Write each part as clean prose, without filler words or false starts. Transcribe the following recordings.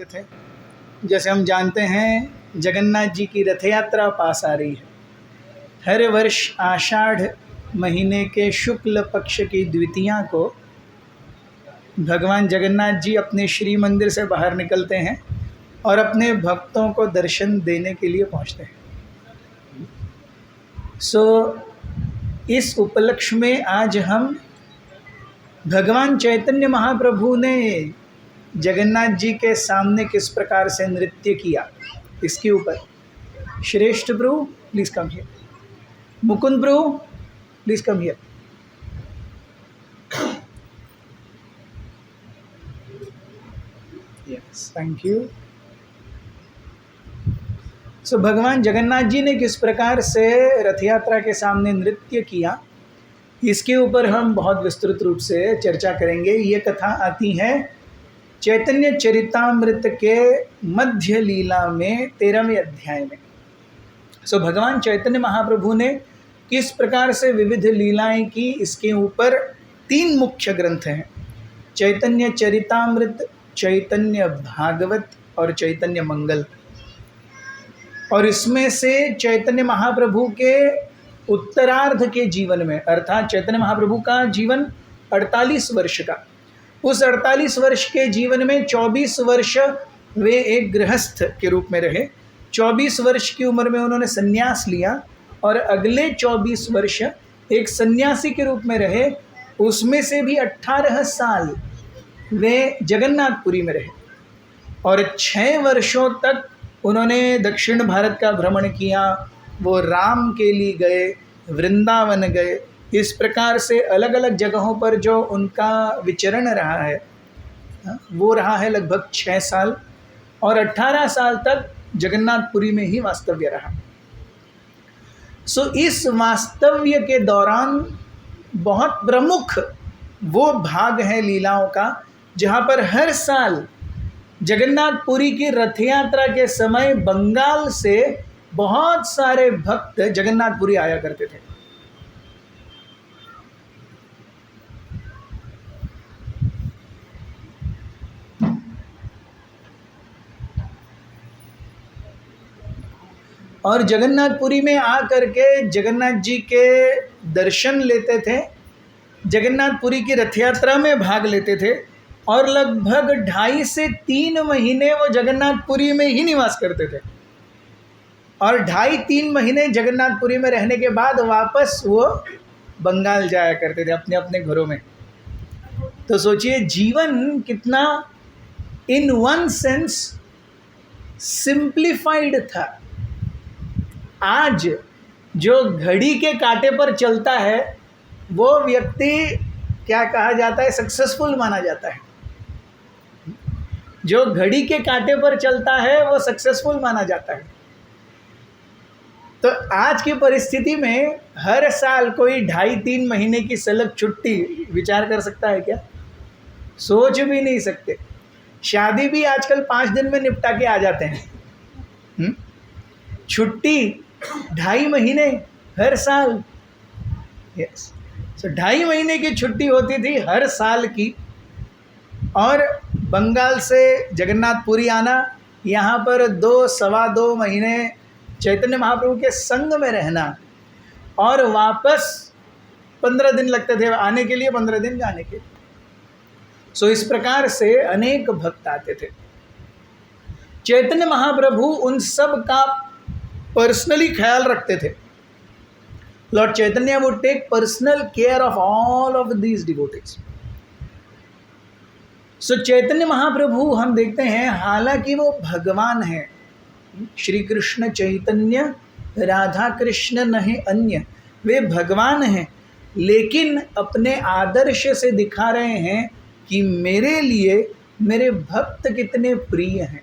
थे। जैसे हम जानते हैं जगन्नाथ जी की रथ यात्रा पास आ रही है। हर वर्ष आषाढ़ महीने के शुक्ल पक्ष की द्वितीया को भगवान जगन्नाथ जी अपने श्री मंदिर से बाहर निकलते हैं और अपने भक्तों को दर्शन देने के लिए पहुंचते हैं। इस उपलक्ष्य में आज हम भगवान चैतन्य महाप्रभु ने जगन्नाथ जी के सामने किस प्रकार से नृत्य किया इसके ऊपर। Shreshth Prabhu please come here, Mukund Prabhu please come here. Yes, thank you. भगवान जगन्नाथ जी ने किस प्रकार से रथ यात्रा के सामने नृत्य किया इसके ऊपर हम बहुत विस्तृत रूप से चर्चा करेंगे। ये कथा आती है चैतन्य चरितामृत के मध्य लीला में 13वें अध्याय में। भगवान चैतन्य महाप्रभु ने किस प्रकार से विविध लीलाएं की इसके ऊपर 3 मुख्य ग्रंथ हैं, चैतन्य चरितामृत, चैतन्य भागवत और चैतन्य मंगल। और इसमें से चैतन्य महाप्रभु के उत्तरार्ध के जीवन में, अर्थात चैतन्य महाप्रभु का जीवन 48 वर्ष का, उस 48 वर्ष के जीवन में 24 वर्ष वे एक गृहस्थ के रूप में रहे। 24 वर्ष की उम्र में उन्होंने संन्यास लिया और अगले 24 वर्ष एक सन्यासी के रूप में रहे। उसमें से भी 18 साल वे जगन्नाथपुरी में रहे और 6 वर्षों तक उन्होंने दक्षिण भारत का भ्रमण किया। वो राम के लिए गए, वृंदावन गए। इस प्रकार से अलग अलग जगहों पर जो उनका विचरण रहा है वो रहा है लगभग 6 साल और 18 साल तक जगन्नाथपुरी में ही वास्तव्य रहा। इस वास्तव्य के दौरान बहुत प्रमुख वो भाग है लीलाओं का जहाँ पर हर साल जगन्नाथपुरी की रथ यात्रा के समय बंगाल से बहुत सारे भक्त जगन्नाथपुरी आया करते थे। और जगन्नाथपुरी में आकर के जगन्नाथ जी के दर्शन लेते थे, जगन्नाथपुरी की रथ यात्रा में भाग लेते थे और लगभग 2.5 से 3 महीने वो जगन्नाथपुरी में ही निवास करते थे। और 2.5-3 महीने जगन्नाथपुरी में रहने के बाद वापस वो बंगाल जाया करते थे अपने अपने घरों में। तो सोचिए जीवन कितना इन वन सेंस सिंप्लीफाइड था। आज जो घड़ी के कांटे पर चलता है वो व्यक्ति क्या कहा जाता है, सक्सेसफुल माना जाता है। जो घड़ी के कांटे पर चलता है वो सक्सेसफुल माना जाता है। तो आज की परिस्थिति में हर साल कोई 2.5-3 महीने की सलग छुट्टी विचार कर सकता है क्या? सोच भी नहीं सकते। शादी भी आजकल 5 दिन में निपटा के आ जाते हैं। छुट्टी 2.5 महीने हर साल। यस, 2.5 महीने की छुट्टी होती थी हर साल की। और बंगाल से जगन्नाथपुरी आना, यहाँ पर 2-2.25 महीने चैतन्य महाप्रभु के संग में रहना और वापस 15 दिन लगते थे आने के लिए, 15 दिन जाने के लिए। इस प्रकार से अनेक भक्त आते थे। चैतन्य महाप्रभु उन सब का पर्सनली ख्याल रखते थे। Lord Chaitanya would take personal care of all of these devotees. Chaitanya Mahaprabhu हम देखते हैं, हालांकि वो भगवान हैं, श्री कृष्ण चैतन्य राधा कृष्ण नहीं अन्य, वे भगवान हैं, लेकिन अपने आदर्श से दिखा रहे हैं कि मेरे लिए मेरे भक्त कितने प्रिय हैं।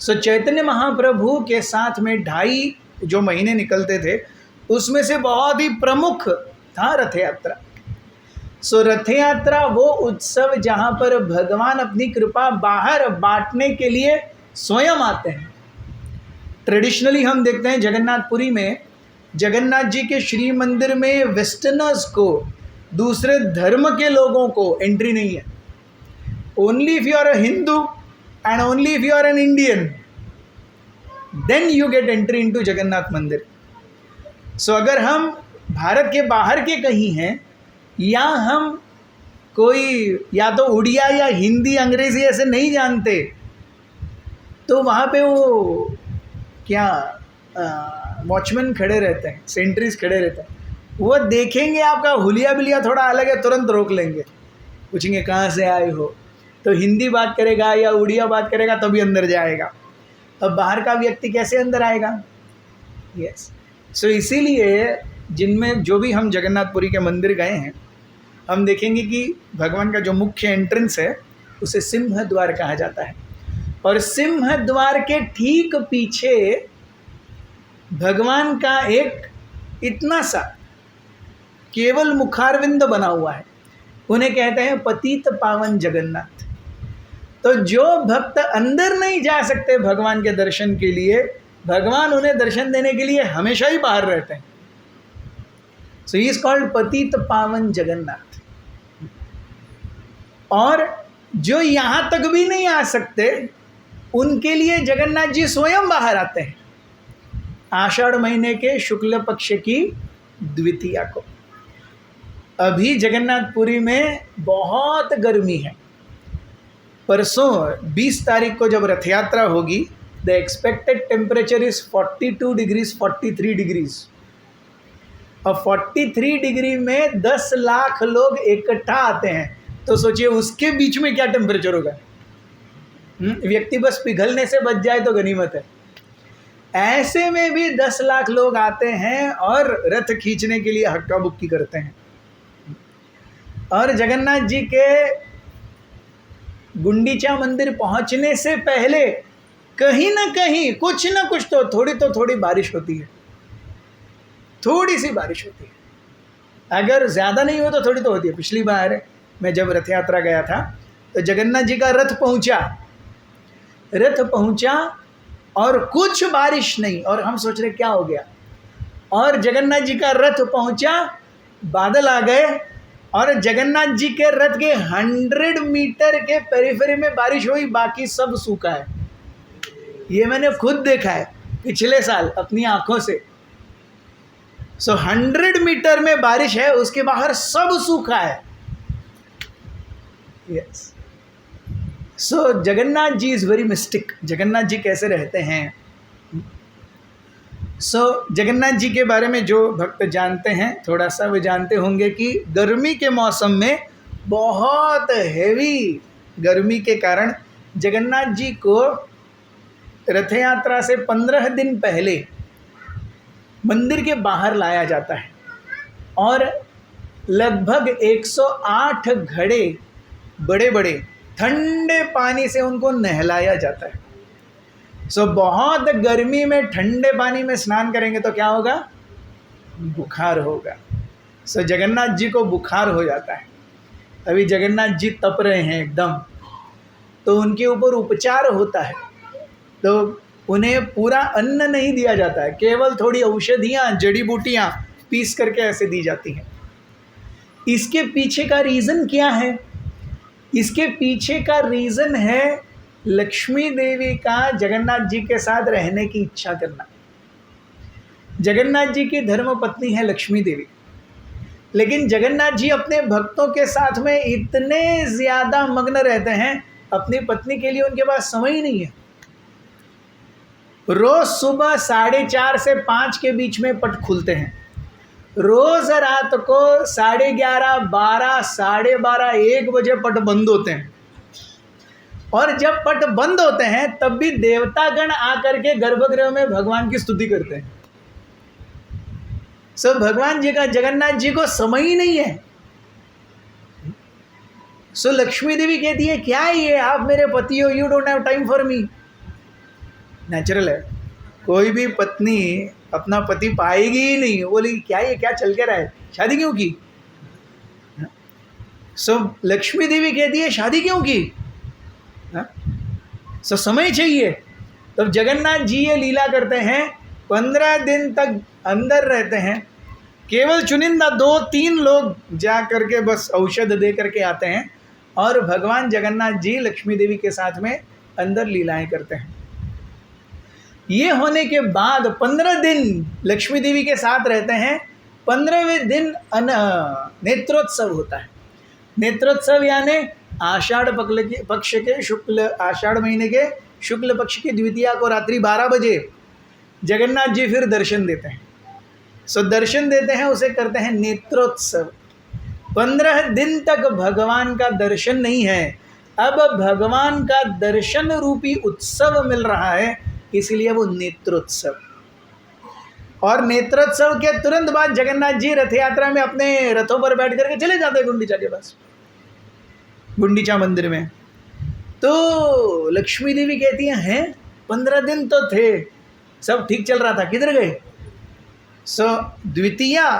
चैतन्य महाप्रभु के साथ में 2.5 जो महीने निकलते थे उसमें से बहुत ही प्रमुख था रथ यात्रा। रथ यात्रा वो उत्सव जहाँ पर भगवान अपनी कृपा बाहर बांटने के लिए स्वयं आते हैं। ट्रेडिशनली हम देखते हैं जगन्नाथपुरी में जगन्नाथ जी के श्री मंदिर में वेस्टर्नर्स को, दूसरे धर्म के लोगों को एंट्री नहीं है। Only if you are a Hindu and only if you are an Indian, then you get entry into Jagannath मंदिर. सो अगर हम भारत के बाहर के कहीं हैं, या हम कोई या तो उड़िया या हिंदी अंग्रेज़ी ऐसे नहीं जानते, तो वहाँ पे वो क्या वॉचमैन खड़े रहते हैं, सेंट्रीज खड़े रहते हैं, वो देखेंगे आपका हुलिया बिलिया थोड़ा अलग है, तुरंत रोक लेंगे, पूछेंगे कहाँ से आए हो, तो हिंदी बात करेगा या उड़िया बात करेगा तभी अंदर जाएगा. अब बाहर का व्यक्ति कैसे अंदर आएगा? यस. सो इसीलिए जिनमें जो भी हम जगन्नाथपुरी के मंदिर गए हैं, हम देखेंगे कि भगवान का जो मुख्य एंट्रेंस है उसे सिंह द्वार कहा जाता है, और सिंह द्वार के ठीक पीछे भगवान का एक इतना सा केवल मुखारविंद बना हुआ है, उन्हें कहते हैं पतित पावन जगन्नाथ. तो जो भक्त अंदर नहीं जा सकते भगवान के दर्शन के लिए, भगवान उन्हें दर्शन देने के लिए हमेशा ही बाहर रहते हैं. सो ही इज कॉल्ड पतित पावन जगन्नाथ. और जो यहाँ तक भी नहीं आ सकते, उनके लिए जगन्नाथ जी स्वयं बाहर आते हैं आषाढ़ महीने के शुक्ल पक्ष की द्वितीया को. अभी जगन्नाथपुरी में बहुत गर्मी है. परसों 20 तारीख को जब रथ यात्रा होगी, the expected temperature is 42 degrees 43 degrees. और 43 डिग्री में 10 लाख लोग इकट्ठा आते हैं, तो सोचिए उसके बीच में क्या टेम्परेचर होगा. व्यक्ति बस पिघलने से बच जाए तो गनीमत है. ऐसे में भी 10 लाख लोग आते हैं और रथ खींचने के लिए हक्का बुक्की करते हैं. और जगन्नाथ जी के गुंडीचा मंदिर पहुंचने से पहले कहीं ना कहीं कुछ ना कुछ तो थोड़ी बारिश होती है, थोड़ी सी बारिश होती है. अगर ज़्यादा नहीं हो तो थोड़ी तो होती है. पिछली बार मैं जब रथ यात्रा गया था तो जगन्नाथ जी का रथ पहुंचा और कुछ बारिश नहीं, और हम सोच रहे क्या हो गया. और जगन्नाथ जी का रथ पहुंचा, बादल आ गए, और जगन्नाथ जी के रथ के 100 मीटर के पेरिफेरी में बारिश हुई, बाकी सब सूखा है. ये मैंने खुद देखा है पिछले साल अपनी आंखों से. सो 100 मीटर में बारिश है, उसके बाहर सब सूखा है. Yes. So Jagannath ji is very mystic. Jagannath ji कैसे रहते हैं? जगन्नाथ जी के बारे में जो भक्त जानते हैं, थोड़ा सा वे जानते होंगे कि गर्मी के मौसम में बहुत हेवी गर्मी के कारण जगन्नाथ जी को रथ यात्रा से 15 दिन पहले मंदिर के बाहर लाया जाता है, और लगभग 108 घड़े बड़े बड़े ठंडे पानी से उनको नहलाया जाता है. बहुत गर्मी में ठंडे पानी में स्नान करेंगे तो क्या होगा? बुखार होगा. जगन्नाथ जी को बुखार हो जाता है. अभी जगन्नाथ जी तप रहे हैं एकदम, तो उनके ऊपर उपचार होता है. तो उन्हें पूरा अन्न नहीं दिया जाता है, केवल थोड़ी औषधियाँ, जड़ी बूटियाँ पीस करके ऐसे दी जाती हैं. इसके पीछे का रीज़न क्या है? इसके पीछे का रीज़न है लक्ष्मी देवी का जगन्नाथ जी के साथ रहने की इच्छा करना. जगन्नाथ जी की धर्म पत्नी है लक्ष्मी देवी, लेकिन जगन्नाथ जी अपने भक्तों के साथ में इतने ज़्यादा मग्न रहते हैं, अपनी पत्नी के लिए उनके पास समय ही नहीं है. रोज़ सुबह 4:30 से 5 के बीच में पट खुलते हैं. रोज़ रात को 11:30, 12, 12:30, 1 बजे पट बंद होते हैं. और जब पट बंद होते हैं तब भी देवतागण आकर के गर्भगृह में भगवान की स्तुति करते हैं. भगवान जी का, जगन्नाथ जी को समय ही नहीं है. लक्ष्मी देवी कहती है क्या ये, आप मेरे पति हो, you don't have time for me. Natural है, कोई भी पत्नी अपना पति पाएगी ही नहीं. बोलेगी क्या ये, क्या चल के रहा है, शादी क्यों की? लक्ष्मी देवी कहती है शादी क्यों की? समय चाहिए. तब जगन्नाथ जी ये लीला करते हैं, 15 दिन तक अंदर रहते हैं. केवल चुनिंदा 2-3 लोग जा करके बस औषध दे करके आते हैं, और भगवान जगन्नाथ जी लक्ष्मी देवी के साथ में अंदर लीलाएं करते हैं। ये होने के बाद 15 दिन लक्ष्मी देवी के साथ रहते हैं। 15वें दिन नेत्रोत्सव होता है। नेत्रोत्सव यानी आषाढ़ पक्ष के शुक्ल आषाढ़ महीने के शुक्ल पक्ष की द्वितीया को रात्रि 12 बजे जगन्नाथ जी फिर दर्शन देते हैं। सो दर्शन देते हैं, उसे करते हैं नेत्रोत्सव। 15 दिन तक भगवान का दर्शन नहीं है। अब भगवान का दर्शन रूपी उत्सव मिल रहा है, इसलिए वो नेत्रोत्सव। और नेत्रोत्सव के तुरंत बाद जगन्नाथ जी रथ यात्रा में अपने रथों पर बैठ करके चले जाते हैं गुंडीचा के पास, गुंडीचा मंदिर में। तो लक्ष्मी देवी कहती हैं 15 दिन तो थे, सब ठीक चल रहा था, किधर गए? सो द्वितीया,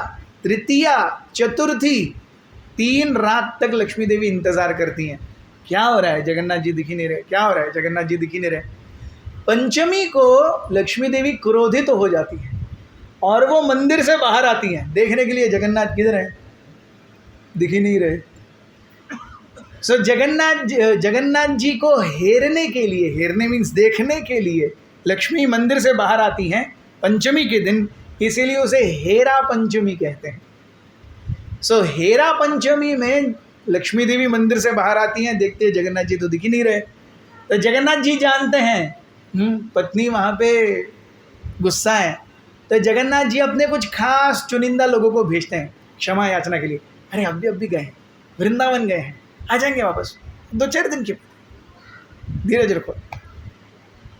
तृतीया, चतुर्थी 3 रात तक लक्ष्मी देवी इंतज़ार करती हैं, क्या हो रहा है, जगन्नाथ जी दिख ही नहीं रहे, क्या हो रहा है, जगन्नाथ जी दिख ही नहीं रहे। पंचमी को लक्ष्मी देवी क्रोधित हो जाती है और वो मंदिर से बाहर आती हैं देखने के लिए जगन्नाथ किधर हैं, दिख ही नहीं रहे। सो जगन्नाथ जी को हेरने के लिए, हेरने मीन्स देखने के लिए लक्ष्मी मंदिर से बाहर आती हैं पंचमी के दिन, इसीलिए उसे हेरा पंचमी कहते हैं। सो हेरा पंचमी में लक्ष्मी देवी मंदिर से बाहर आती हैं, देखते हैं जगन्नाथ जी तो दिख ही नहीं रहे। तो जगन्नाथ जी जानते हैं पत्नी वहाँ पे गुस्सा है, तो जगन्नाथ जी अपने कुछ खास चुनिंदा लोगों को भेजते हैं क्षमा याचना के लिए। अरे अब भी गए हैं, वृंदावन गए हैं, आ जाएंगे वापस 2-4 दिन के, धीरज रखो।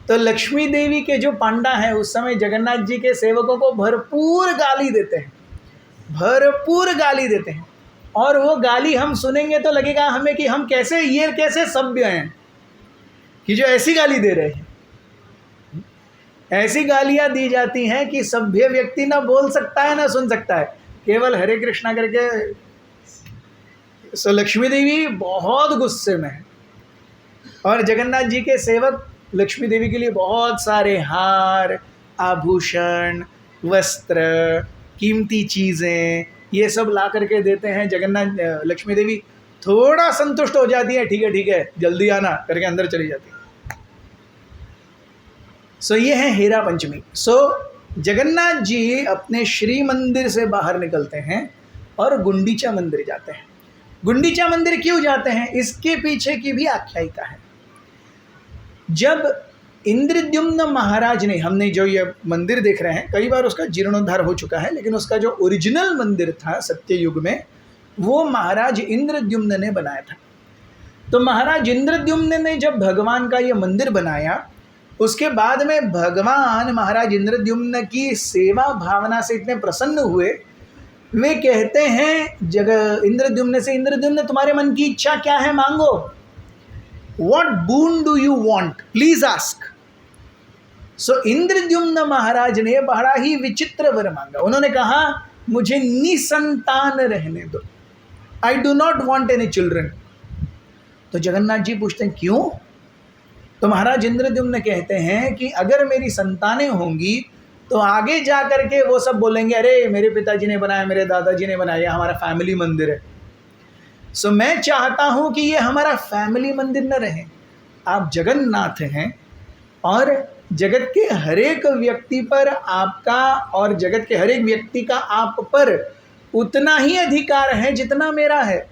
तो लक्ष्मी देवी के जो पांडा हैं उस समय जगन्नाथ जी के सेवकों को भरपूर गाली देते हैं, भरपूर गाली देते हैं। और वो गाली हम सुनेंगे तो लगेगा हमें कि हम कैसे सभ्य हैं कि जो ऐसी गाली दे रहे हैं। ऐसी गालियां दी जाती हैं कि सभ्य व्यक्ति ना बोल सकता है ना सुन सकता है, केवल हरे कृष्णा करके। सो लक्ष्मी देवी बहुत गुस्से में है और जगन्नाथ जी के सेवक लक्ष्मी देवी के लिए बहुत सारे हार, आभूषण, वस्त्र, कीमती चीज़ें ये सब ला करके देते हैं। जगन्नाथ लक्ष्मी देवी थोड़ा संतुष्ट हो जाती है, ठीक है जल्दी आना करके अंदर चली जाती है। सो ये है हेरा पंचमी। सो जगन्नाथ जी अपने श्री मंदिर से बाहर निकलते हैं और गुंडीचा मंदिर जाते हैं। गुंडीचा मंदिर क्यों जाते हैं, इसके पीछे की भी आख्यायिका है। जब इंद्रद्युम्न महाराज ने, हमने जो ये मंदिर देख रहे हैं कई बार उसका जीर्णोद्धार हो चुका है, लेकिन उसका जो ओरिजिनल मंदिर था सत्ययुग में वो महाराज इंद्रद्युम्न ने बनाया था। तो महाराज इंद्रद्युम्न ने जब भगवान का ये मंदिर बनाया, उसके बाद में भगवान महाराज इंद्रद्युम्न की सेवा भावना से इतने प्रसन्न हुए, वे कहते हैं इंद्रद्युम्न से, इंद्रद्युम्न तुम्हारे मन की इच्छा क्या है, मांगो। What boon do you want? Please ask. सो इंद्रद्युम्न महाराज ने बड़ा ही विचित्र वर मांगा। उन्होंने कहा मुझे निसंतान रहने दो, I do not want any children. तो जगन्नाथ जी पूछते हैं क्यों? तो महाराज इंद्रद्युम्न कहते हैं कि अगर मेरी संतानें होंगी तो आगे जा कर के वो सब बोलेंगे अरे मेरे पिताजी ने बनाया, मेरे दादाजी ने बनाया, हमारा फैमिली मंदिर है। सो मैं चाहता हूँ कि ये हमारा फैमिली मंदिर न रहे। आप जगन्नाथ हैं और जगत के हर एक व्यक्ति पर आपका और जगत के हर एक व्यक्ति का आप पर उतना ही अधिकार है जितना मेरा है।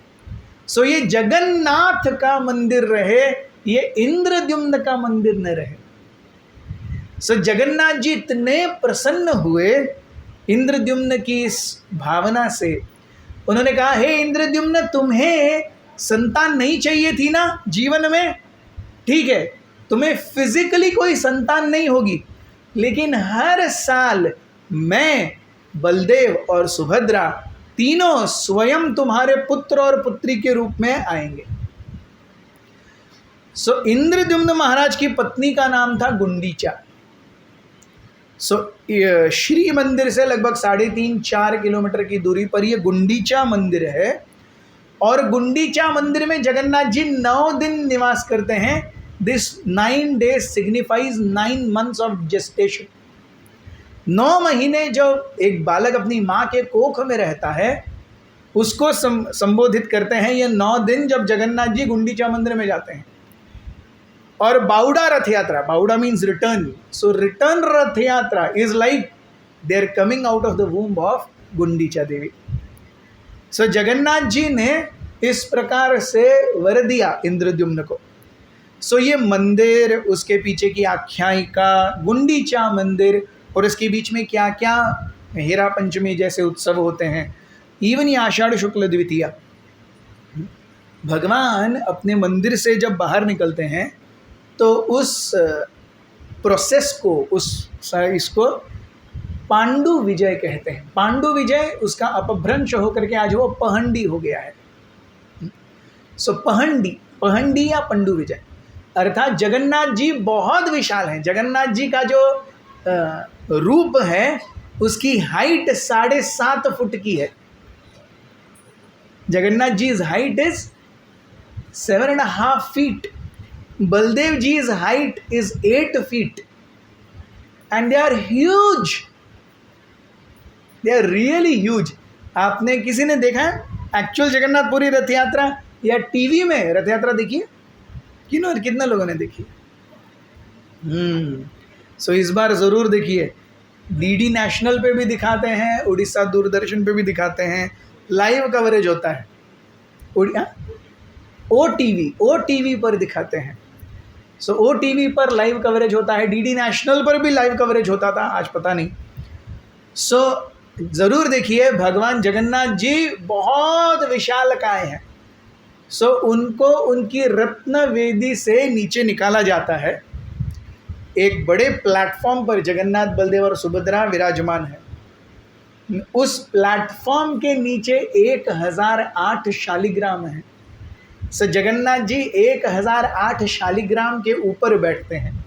सो ये जगन्नाथ का मंदिर रहे, ये इंद्रद्युम्न का मंदिर न रहे। सो जगन्नाथ जी इतने प्रसन्न हुए इंद्रद्युम्न की इस भावना से, उन्होंने कहा हे इंद्रद्युम्न तुम्हें संतान नहीं चाहिए थी ना जीवन में, ठीक है तुम्हें फिजिकली कोई संतान नहीं होगी, लेकिन हर साल मैं, बलदेव और सुभद्रा तीनों स्वयं तुम्हारे पुत्र और पुत्री के रूप में आएंगे। सो इंद्रद्युम्न महाराज की पत्नी का नाम था गुंडीचा। सो श्री मंदिर से लगभग 3.5-4 किलोमीटर की दूरी पर यह गुंडीचा मंदिर है और गुंडीचा मंदिर में जगन्नाथ जी 9 दिन निवास करते हैं। This 9 days signifies 9 months of gestation. 9 महीने जो एक बालक अपनी माँ के कोख में रहता है उसको संबोधित करते हैं ये 9 दिन जब जगन्नाथ जी गुंडीचा मंदिर में जाते हैं। और Bahuda Rath Yatra, Bahuda means return, so return Rath Yatra is like they are coming out of the womb of Gundicha Devi. सो जगन्नाथ जी ने इस प्रकार से वर दिया इंद्रद्युम्न को। सो ये मंदिर, उसके पीछे की आख्यायिका, गुंडीचा मंदिर, और इसके बीच में क्या क्या हेरा पंचमी जैसे उत्सव होते हैं, इवन ये आषाढ़ शुक्ल द्वितीया, भगवान अपने मंदिर से जब बाहर निकलते हैं तो उस प्रोसेस को, इसको पांडु विजय कहते हैं। पांडु विजय उसका अपभ्रंश होकर के आज वो पहंडी हो गया है। सो पहंडी या पंडु विजय अर्थात जगन्नाथ जी बहुत विशाल हैं। जगन्नाथ जी का जो रूप है उसकी हाइट 7.5 फुट की है। Jagannath ji height is 7.5 feet. Baldev ji height is 8 feet and they are huge. They are really huge. आपने किसी ने देखा है एक्चुअल जगन्नाथपुरी रथ यात्रा या टीवी में रथ यात्रा देखी है? कितने लोगों ने देखी? सो इस बार ज़रूर देखिए। डीडी नेशनल पे भी दिखाते हैं, उड़ीसा दूरदर्शन पे भी दिखाते हैं, लाइव कवरेज होता है। OTV पर दिखाते हैं। सो OTV पर लाइव कवरेज होता है, डीडी नेशनल पर भी लाइव कवरेज होता था, आज पता नहीं। सो ज़रूर देखिए, भगवान जगन्नाथ जी बहुत विशालकाय हैं। सो उनको उनकी रत्न वेदी से नीचे निकाला जाता है। एक बड़े प्लेटफॉर्म पर जगन्नाथ, बलदेव और सुभद्रा विराजमान है। उस प्लेटफॉर्म के नीचे 1008 शालिग्राम है। सो जगन्नाथ जी 1008 शालिग्राम के ऊपर बैठते हैं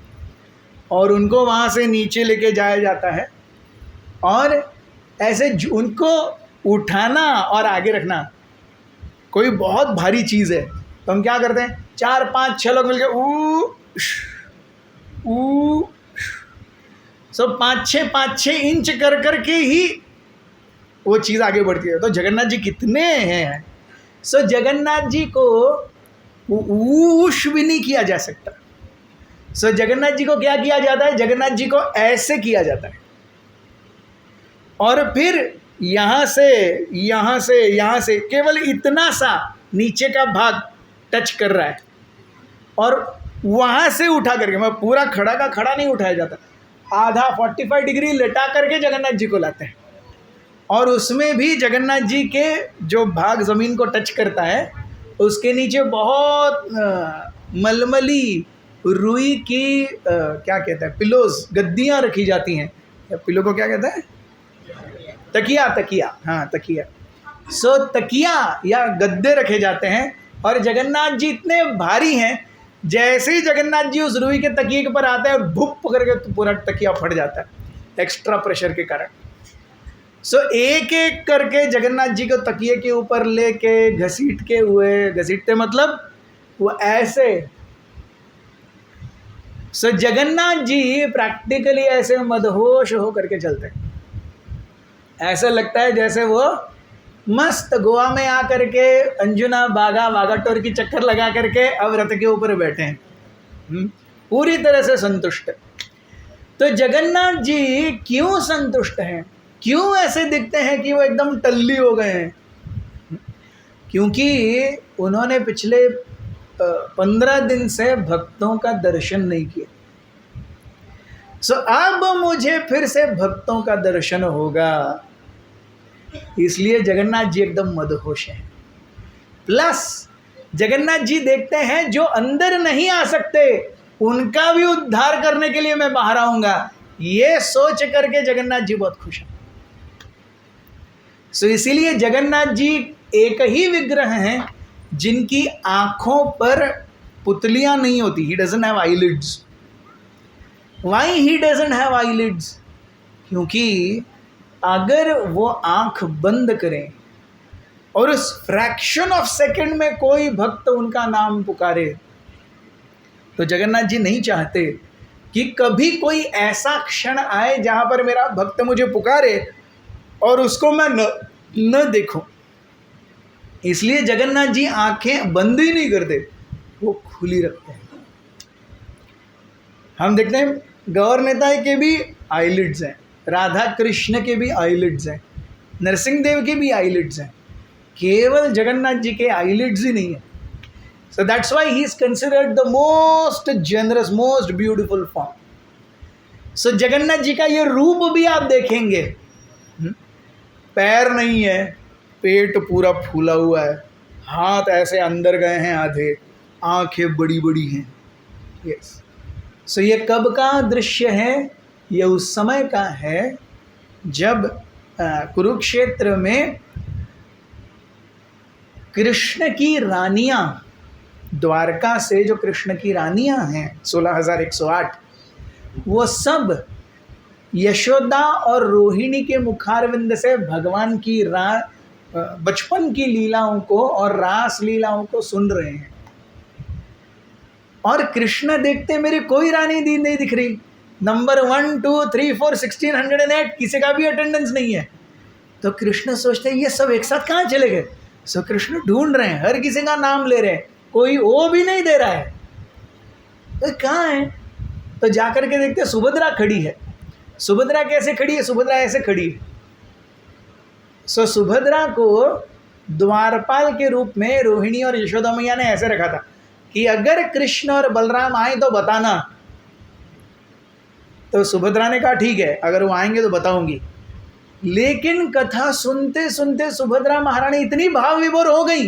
और उनको वहाँ से नीचे लेके जाया जाता है, और ऐसे उनको उठाना और आगे रखना कोई बहुत भारी चीज़ है। तो हम क्या करते हैं, 4, 5, 6 लोग मिलकर सो 5-6 इंच कर के ही वो चीज़ आगे बढ़ती है। तो जगन्नाथ जी कितने हैं। सो जगन्नाथ जी को ऊश भी नहीं किया जा सकता। सो जगन्नाथ जी को क्या किया जाता है, जगन्नाथ जी को ऐसे किया जाता है, और फिर यहाँ से केवल इतना सा नीचे का भाग टच कर रहा है, और वहाँ से उठा करके, मैं पूरा खड़ा का खड़ा नहीं उठाया जाता, आधा 45 डिग्री लेटा करके जगन्नाथ जी को लाते हैं, और उसमें भी जगन्नाथ जी के जो भाग ज़मीन को टच करता है उसके नीचे बहुत मलमली रुई की क्या कहते हैं, पिलोज, गद्दियाँ रखी जाती हैं, या पिलो को क्या कहते हैं, तकिया, हाँ तकिया। सो तकिया या गद्दे रखे जाते हैं, और जगन्नाथ जी इतने भारी हैं, जैसे ही जगन्नाथ जी उस रुई के तकिए के ऊपर आते हैं, भुप करके तो पूरा तकिया फट जाता है एक्स्ट्रा प्रेशर के कारण। सो एक एक करके जगन्नाथ जी को तकिए के ऊपर लेके घसीटते मतलब वो ऐसे। सो जगन्नाथ जी प्रैक्टिकली ऐसे मदहोश हो करके चलते हैं। ऐसा लगता है जैसे वो मस्त गोवा में आकर के अंजुना वागाटोर की चक्कर लगा करके अब रथ के ऊपर बैठे हैं, पूरी तरह से संतुष्ट। तो जगन्नाथ जी क्यों संतुष्ट हैं, क्यों ऐसे दिखते हैं कि वो एकदम टल्ली हो गए हैं? क्योंकि उन्होंने पिछले 15 दिन से भक्तों का दर्शन नहीं किया। सो अब मुझे फिर से भक्तों का दर्शन होगा, इसलिए जगन्नाथ जी एकदम मदहोश हैं। प्लस जगन्नाथ जी देखते हैं जो अंदर नहीं आ सकते उनका भी उद्धार करने के लिए मैं बाहर आऊंगा, ये सोच करके जगन्नाथ जी बहुत खुश हैं। सो इसीलिए जगन्नाथ जी एक ही विग्रह हैं जिनकी आंखों पर पुतलियां नहीं होती। He doesn't have eyelids. Why he doesn't have eyelids? क्योंकि अगर वो आंख बंद करें और उस फ्रैक्शन ऑफ सेकंड में कोई भक्त उनका नाम पुकारे, तो जगन्नाथ जी नहीं चाहते कि कभी कोई ऐसा क्षण आए जहां पर मेरा भक्त मुझे पुकारे और उसको मैं न देखूं। इसलिए जगन्नाथ जी आंखें बंद ही नहीं करते, वो खुली रखते हैं। हम देखते हैं गौर नेताय के भी आईलिड्स हैं, राधा कृष्ण के भी आईलिड्स हैं, नरसिंह देव के भी आईलिड्स हैं, केवल जगन्नाथ जी के आईलिड्स ही नहीं है. So that's why he is considered the most generous, most beautiful form. So Jagannath ji का ये रूप भी आप देखेंगे, पैर नहीं है, पेट पूरा फूला हुआ है, हाथ ऐसे अंदर गए हैं आधे, आंखें बड़ी बड़ी हैं. यस. सो ये कब का दृश्य है? ये उस समय का है जब कुरुक्षेत्र में कृष्ण की रानियां, द्वारका से जो कृष्ण की रानियां हैं 16,108, वो सब यशोदा और रोहिणी के मुखारविंद से भगवान की बचपन की लीलाओं को और रास लीलाओं को सुन रहे हैं. और कृष्ण देखते मेरी कोई रानी दी नहीं दिख रही. नंबर 1, 2, 3, 4, 1608 किसी का भी अटेंडेंस नहीं है. तो कृष्ण सोचते हैं ये सब एक साथ कहाँ चले गए. सो कृष्ण ढूंढ रहे हैं, हर किसी का नाम ले रहे हैं, कोई वो भी नहीं दे रहा है. तो कहाँ है? तो जाकर के देखते सुभद्रा खड़ी है. सुभद्रा कैसे खड़ी है? सुभद्रा ऐसे खड़ी है. सो सुभद्रा को द्वारपाल के रूप में रोहिणी और यशोदा मैया ने ऐसे रखा था कि अगर कृष्ण और बलराम आए तो बताना. तो सुभद्रा ने कहा ठीक है, अगर वो आएंगे तो बताऊंगी. लेकिन कथा सुनते सुनते सुभद्रा महारानी इतनी भाव विभोर हो गई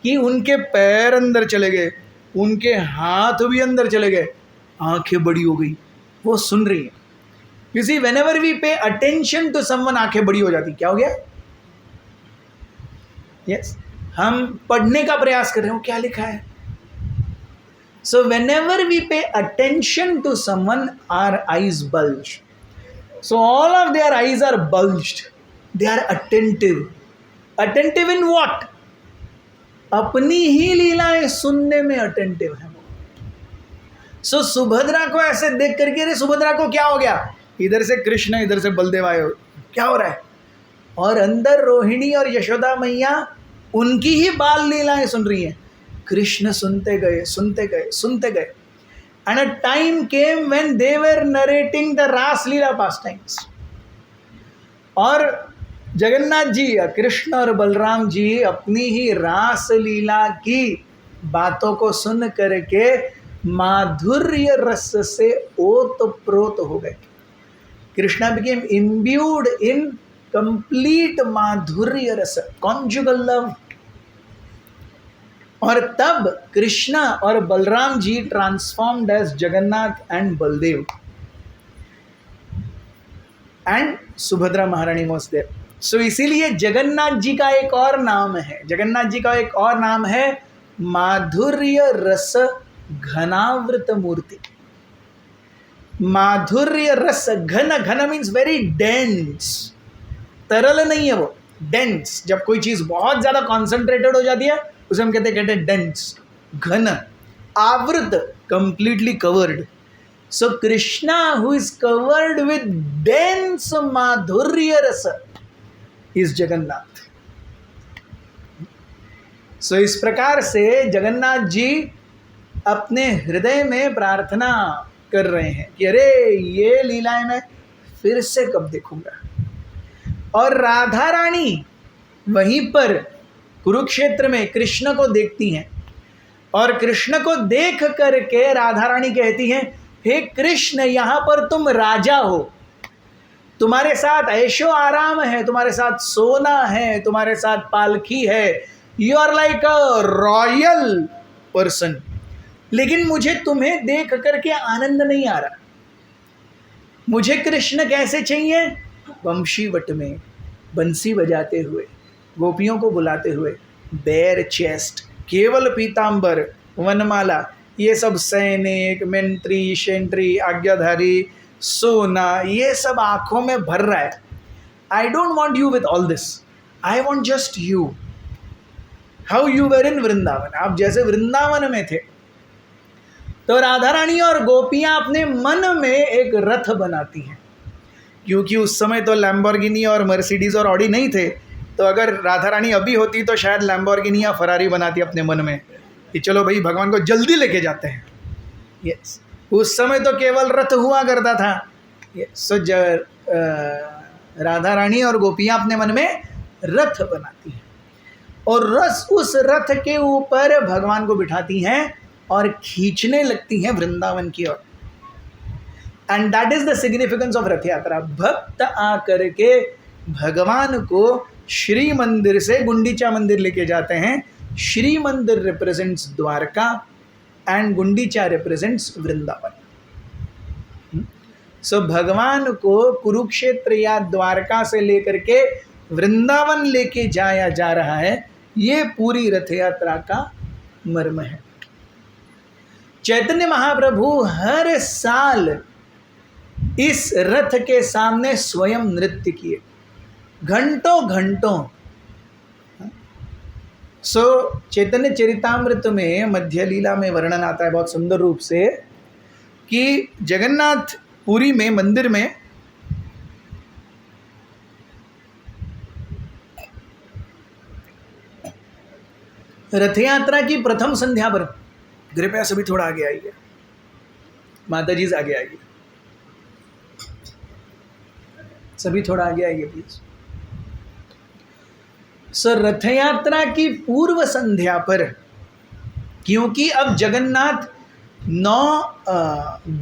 कि उनके पैर अंदर चले गए, उनके हाथ भी अंदर चले गए, आंखें बड़ी हो गई, वो सुन रही है. You see, whenever we pay attention to someone, आंखें बड़ी हो जाती. क्या हो गया? यस, हम पढ़ने का प्रयास कर रहे हो, क्या लिखा है. So whenever we pay attention to someone, our eyes bulge. So all of their eyes are bulged. They are attentive. Attentive in what? अपनी ही लीलाएं सुनने में attentive है. So सुभद्रा को ऐसे देख करके, अरे सुभद्रा को क्या हो गया, इधर से कृष्ण इधर से बलदेव आए, क्या हो रहा है. और अंदर रोहिणी और यशोदा मैया उनकी ही बाल लीलाएं सुन रही हैं. कृष्ण सुनते गए सुनते गए सुनते गए. And a time came when they were narrating the रास लीला पास टाइम्स. और जगन्नाथ जी, कृष्ण और बलराम जी अपनी ही रास लीला की बातों को सुन करके माधुर्य रस से ओतप्रोत हो गए. Krishna became imbued in complete madhurya rasa, conjugal love. और तब कृष्णा और Balaram ji transformed as Jagannath and Baldev and Subhadra Maharani was there. सो इसीलिए जगन्नाथ जी का एक और नाम है, जगन्नाथ जी का एक और नाम है माधुर्य रस घनावृत मूर्ति. माधुर्य रस घन, घन मीन्स वेरी डेंस, तरल नहीं है वो, डेंस. जब कोई चीज बहुत ज्यादा कॉन्सेंट्रेटेड हो जाती है उसे हम कहते हैं डेंस, घन, आवृत, completely covered. So Krishna who is covered with dense madhurya rasa is Jagannath. सो इस प्रकार से जगन्नाथ जी अपने हृदय में प्रार्थना कर रहे हैं कि अरे ये लीलाएं मैं फिर से कब देखूंगा. और राधा रानी वहीं पर कुरुक्षेत्र में कृष्ण को देखती हैं और कृष्ण को देख करके राधा रानी कहती हैं, हे कृष्ण, यहाँ पर तुम राजा हो, तुम्हारे साथ ऐशो आराम है, तुम्हारे साथ सोना है, तुम्हारे साथ पालकी है, you are like a royal person. लेकिन मुझे तुम्हें देख करके आनंद नहीं आ रहा. मुझे कृष्ण कैसे चाहिए? वंशीवट में बंसी बजाते हुए, गोपियों को बुलाते हुए, बेयर चेस्ट, केवल पीतांबर, वनमाला, ये सब सैनिक, मंत्री, शेंट्री, आज्ञाधारी, सोना, ये सब आंखों में भर रहा है. I don't want you with all this, I want just you. How you were in Vrindavan, आप जैसे वृंदावन में थे. तो राधा रानी और गोपियां अपने मन में एक रथ बनाती हैं, क्योंकि उस समय तो लैम्बोर्गिनी और मर्सिडीज और ऑडी नहीं थे. तो अगर राधा रानी अभी होती तो शायद लैम्बोर्गिनी या फरारी बनाती अपने मन में कि चलो भाई भगवान को जल्दी लेके जाते हैं. यस. उस समय तो केवल रथ हुआ करता था। सो राधा रानी और गोपियां अपने मन में रथ बनाती हैं और उस रथ के ऊपर भगवान को बिठाती हैं और खींचने लगती हैं वृंदावन की ओर। And that is the significance of Rath Yatra. भक्त आकर के भगवान को श्री मंदिर से गुंडीचा मंदिर लेके जाते हैं। Shri Mandir represents Dwarka and Gundicha represents Vrindavan. So भगवान को कुरुक्षेत्र या द्वारका से लेकर के वृंदावन लेके जाया जा रहा है। ये पूरी रथ यात्रा का मर्म है। चैतन्य महाप्रभु हर साल इस रथ के सामने स्वयं नृत्य किए, घंटों घंटों। सो चैतन्य चरितामृत में मध्य लीला में वर्णन आता है बहुत सुंदर रूप से कि जगन्नाथ पुरी में मंदिर में रथ यात्रा की प्रथम संध्या पर, कृपया सभी थोड़ा आगे आइए, माता जी आगे आइए, सभी थोड़ा आगे आइए प्लीज। सर रथ यात्रा की पूर्व संध्या पर, क्योंकि अब जगन्नाथ 9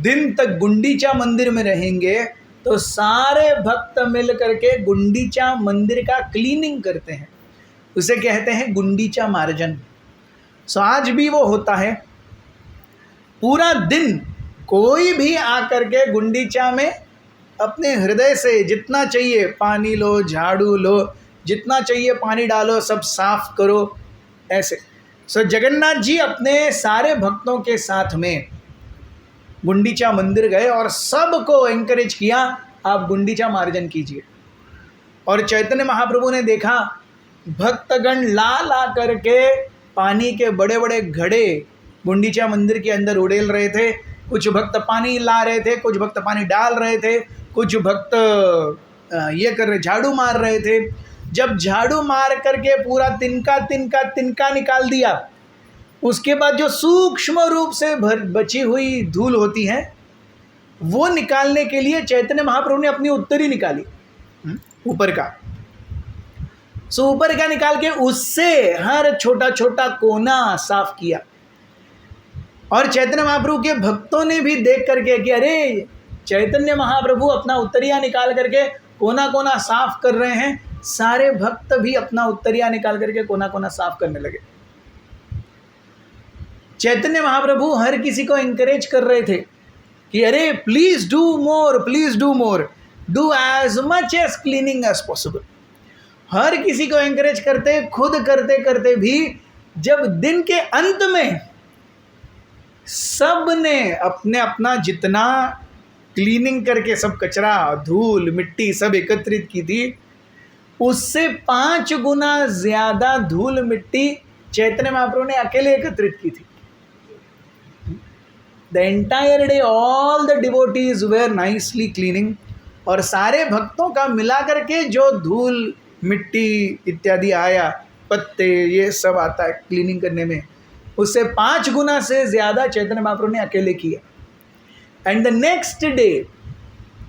दिन तक गुंडीचा मंदिर में रहेंगे, तो सारे भक्त मिल करके गुंडीचा मंदिर का क्लीनिंग करते हैं। उसे कहते हैं गुंडीचा मार्जन। सो आज भी वो होता है। पूरा दिन कोई भी आकर के गुंडीचा में अपने हृदय से जितना चाहिए पानी लो, झाड़ू लो, जितना चाहिए पानी डालो, सब साफ करो, ऐसे। सो जगन्नाथ जी अपने सारे भक्तों के साथ में गुंडीचा मंदिर गए और सबको एंकरेज किया, आप गुंडीचा मार्जन कीजिए। और चैतन्य महाप्रभु ने देखा भक्तगण ला करके पानी के बड़े बड़े घड़े गुंडीचा मंदिर के अंदर उड़ेल रहे थे। कुछ भक्त पानी ला रहे थे, कुछ भक्त पानी डाल रहे थे, कुछ भक्त ये कर रहे, झाड़ू मार रहे थे। जब झाड़ू मार करके पूरा तिनका निकाल दिया, उसके बाद जो सूक्ष्म रूप से बची हुई धूल होती है वो निकालने के लिए चैतन्य महाप्रभु ने अपनी उत्तरी निकाली, ऊपर का। सो ऊपर का निकाल के उससे हर छोटा छोटा कोना साफ किया। और चैतन्य महाप्रभु के भक्तों ने भी देख करके कि अरे चैतन्य महाप्रभु अपना उत्तरिया निकाल करके कोना कोना साफ कर रहे हैं, सारे भक्त भी अपना उत्तरिया निकाल करके कोना कोना साफ करने लगे। चैतन्य महाप्रभु हर किसी को इंकरेज कर रहे थे कि अरे please do more, do as much as cleaning as possible. हर किसी को एंकरेज करते, खुद करते करते भी जब दिन के अंत में सब ने अपने अपना जितना क्लीनिंग करके सब कचरा, धूल, मिट्टी सब एकत्रित की थी, उससे 5 गुना ज्यादा धूल मिट्टी चैतन्य महाप्रभु ने अकेले एकत्रित की थी। The entire day all the devotees were nicely cleaning. और सारे भक्तों का मिला करके जो धूल मिट्टी इत्यादि आया, पत्ते, ये सब आता है क्लीनिंग करने में, उससे 5 गुना से ज़्यादा चैतन्य महाप्रभु ने अकेले किया। एंड द नेक्स्ट डे